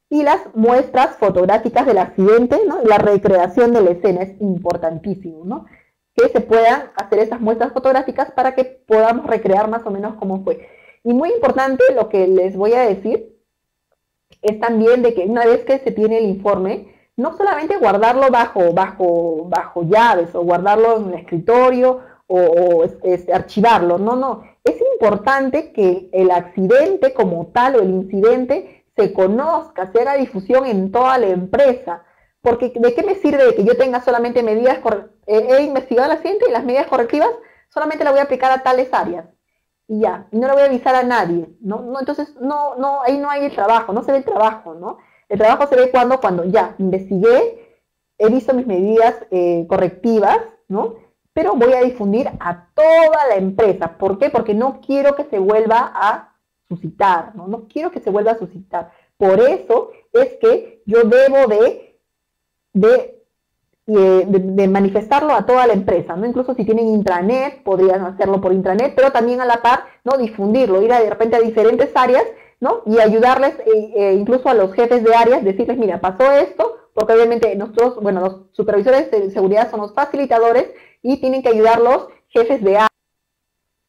Y las muestras fotográficas del accidente, ¿no? La recreación de la escena es importantísimo, ¿no? Que se puedan hacer esas muestras fotográficas para que podamos recrear más o menos cómo fue. Y muy importante lo que les voy a decir es también de que una vez que se tiene el informe, no solamente guardarlo bajo llaves o guardarlo en el escritorio o archivarlo, no. Es importante que el accidente como tal o el incidente se conozca, se haga difusión en toda la empresa. Porque ¿de qué me sirve que yo tenga solamente medidas he investigado el accidente y las medidas correctivas solamente las voy a aplicar a tales áreas? Y ya, y no lo voy a avisar a nadie, ¿no? Entonces, ahí no hay el trabajo, no se ve el trabajo, ¿no? El trabajo se ve cuando ya investigué, he visto mis medidas correctivas, ¿no? Pero voy a difundir a toda la empresa. ¿Por qué? Porque no quiero que se vuelva a suscitar, ¿no? No quiero que se vuelva a suscitar. Por eso es que yo debo de manifestarlo a toda la empresa, ¿no? Incluso si tienen intranet, podrían hacerlo por intranet, pero también a la par, ¿no? Difundirlo, ir de repente a diferentes áreas, ¿no? Y ayudarles incluso a los jefes de áreas, decirles, mira, pasó esto, porque obviamente nosotros, bueno, los supervisores de seguridad son los facilitadores y tienen que ayudar los jefes de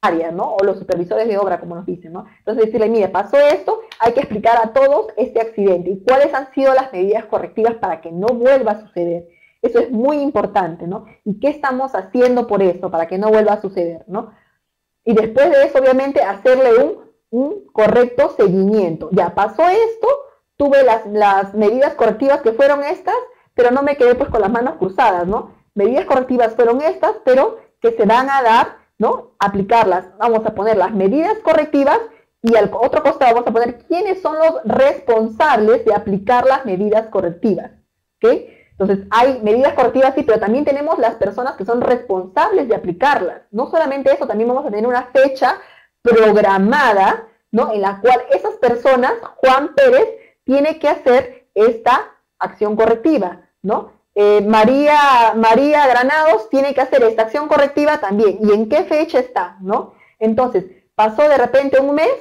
área, ¿no? O los supervisores de obra, como nos dicen, ¿no? Entonces decirle, mire, pasó esto, hay que explicar a todos este accidente y cuáles han sido las medidas correctivas para que no vuelva a suceder. Eso es muy importante, ¿no? ¿Y qué estamos haciendo por eso, para que no vuelva a suceder, ¿no? Y después de eso, obviamente, hacerle un correcto seguimiento. Ya pasó esto, tuve las medidas correctivas que fueron estas, pero no me quedé pues con las manos cruzadas, ¿no? Medidas correctivas fueron estas, pero que se van a dar, ¿no? Aplicarlas. Vamos a poner las medidas correctivas y al otro costado vamos a poner quiénes son los responsables de aplicar las medidas correctivas, ¿ok? Entonces, hay medidas correctivas, sí, pero también tenemos las personas que son responsables de aplicarlas. No solamente eso, también vamos a tener una fecha programada, ¿no? En la cual esas personas, Juan Pérez, tiene que hacer esta acción correctiva, ¿no? María Granados tiene que hacer esta acción correctiva también. ¿Y en qué fecha está, no? Entonces, pasó de repente un mes,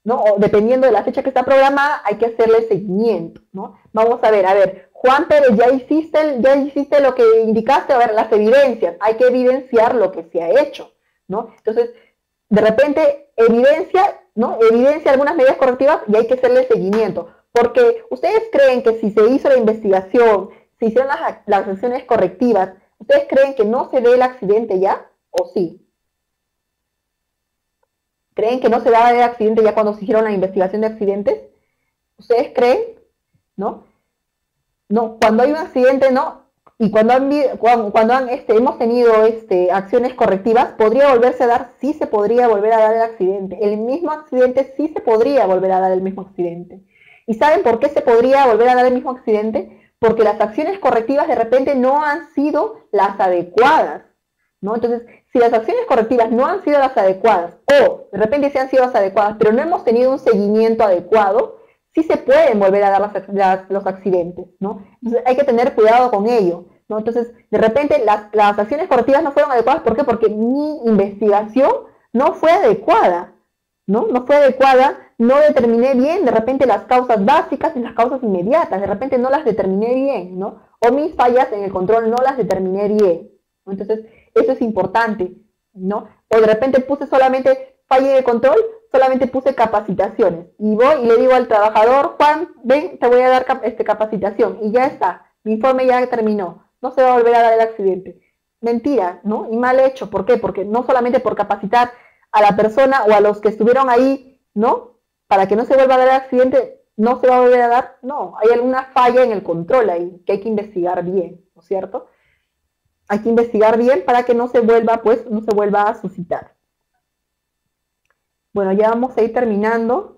¿no? O dependiendo de la fecha que está programada, hay que hacerle seguimiento, ¿no? Vamos a ver, Juan Pérez, ya hiciste lo que indicaste, a ver, las evidencias, hay que evidenciar lo que se ha hecho, ¿no? Entonces, de repente, ¿no? Evidencia algunas medidas correctivas y hay que hacerle seguimiento, porque ustedes creen que si se hizo la investigación, se hicieron las acciones correctivas, ¿ustedes creen que no se ve el accidente ya? ¿O sí? ¿Creen que no se va a ver accidente ya cuando se hicieron la investigación de accidentes? ¿Ustedes creen? ¿No? No, cuando hay un accidente, no. Y hemos tenido acciones correctivas, ¿podría volverse a dar? Sí se podría volver a dar el accidente. El mismo accidente sí se podría volver a dar el mismo accidente. ¿Y saben por qué se podría volver a dar el mismo accidente? Porque las acciones correctivas de repente no han sido las adecuadas, ¿no? Entonces, si las acciones correctivas no han sido las adecuadas, o de repente sí han sido las adecuadas, pero no hemos tenido un seguimiento adecuado, sí se pueden volver a dar los accidentes, ¿no? Entonces hay que tener cuidado con ello, ¿no? Entonces, de repente las acciones correctivas no fueron adecuadas, ¿por qué? Porque mi investigación no fue adecuada, ¿no? No fue adecuada, no determiné bien de repente las causas básicas y las causas inmediatas, de repente no las determiné bien, ¿no? O mis fallas en el control no las determiné bien, ¿no? Entonces, eso es importante, ¿no? O de repente puse solamente falla en el control, solamente puse capacitaciones y voy y le digo al trabajador, Juan, ven, te voy a dar capacitación y ya está, mi informe ya terminó, no se va a volver a dar el accidente. Mentira, ¿no? Y mal hecho, ¿por qué? Porque no solamente por capacitar a la persona o a los que estuvieron ahí, ¿no? Para que no se vuelva a dar el accidente, no se va a volver a dar, no, hay alguna falla en el control ahí que hay que investigar bien, ¿no es cierto? Hay que investigar bien para que no se vuelva, pues, no se vuelva a suscitar. Bueno, ya vamos a ir terminando.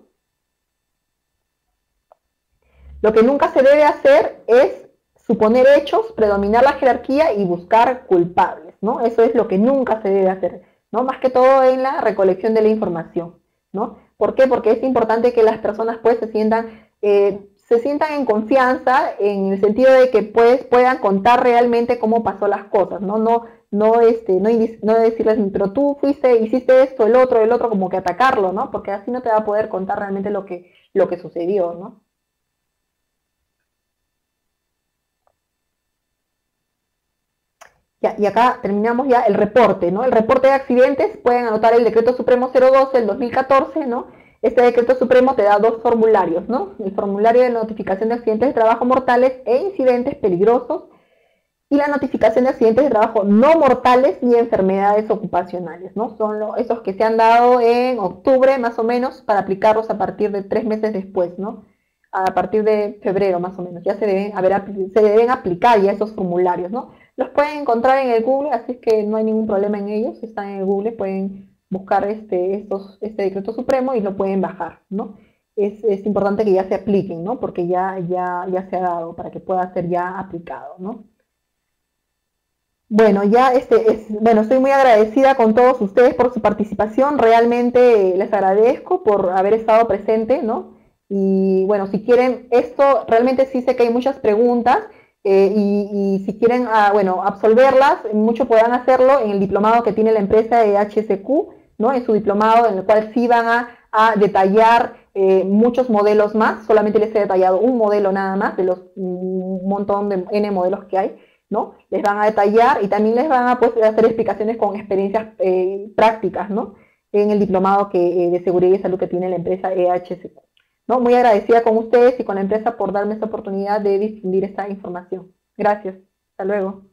Lo que nunca se debe hacer es suponer hechos, predominar la jerarquía y buscar culpables, ¿no? Eso es lo que nunca se debe hacer, ¿no? Más que todo en la recolección de la información, ¿no? ¿Por qué? Porque es importante que las personas pues se sientan en confianza en el sentido de que pues puedan contar realmente cómo pasó las cosas, ¿no? No decirles, pero tú hiciste esto, el otro, como que atacarlo, ¿no? Porque así no te va a poder contar realmente lo que sucedió, ¿no? Ya, y acá terminamos ya el reporte, ¿no? El reporte de accidentes, pueden anotar el Decreto Supremo 012 del 2014, ¿no? Este Decreto Supremo te da dos formularios, ¿no? El formulario de notificación de accidentes de trabajo mortales e incidentes peligrosos y la notificación de accidentes de trabajo no mortales y enfermedades ocupacionales, ¿no? Son esos que se han dado en octubre más o menos para aplicarlos a partir de 3 meses después, ¿no? A partir de febrero más o menos, ya se deben aplicar ya esos formularios, ¿no? Los pueden encontrar en el Google, así que no hay ningún problema en ellos, están en el Google, pueden buscar este decreto supremo y lo pueden bajar, ¿no? Es importante que ya se apliquen, ¿no? Porque ya se ha dado para que pueda ser ya aplicado, ¿no? Bueno, bueno, estoy muy agradecida con todos ustedes por su participación, realmente les agradezco por haber estado presente, ¿no? Y bueno, si quieren esto, realmente sí sé que hay muchas preguntas y si quieren, bueno, absolverlas, mucho podrán hacerlo en el diplomado que tiene la empresa de HSQ, ¿no? En su diplomado en el cual sí van a detallar muchos modelos más, solamente les he detallado un modelo nada más de los un montón de N modelos que hay, ¿no? Les van a detallar y también les van a pues, hacer explicaciones con experiencias prácticas, ¿no? En el diplomado de seguridad y salud que tiene la empresa EHSQ, ¿no? Muy agradecida con ustedes y con la empresa por darme esta oportunidad de difundir esta información. Gracias. Hasta luego.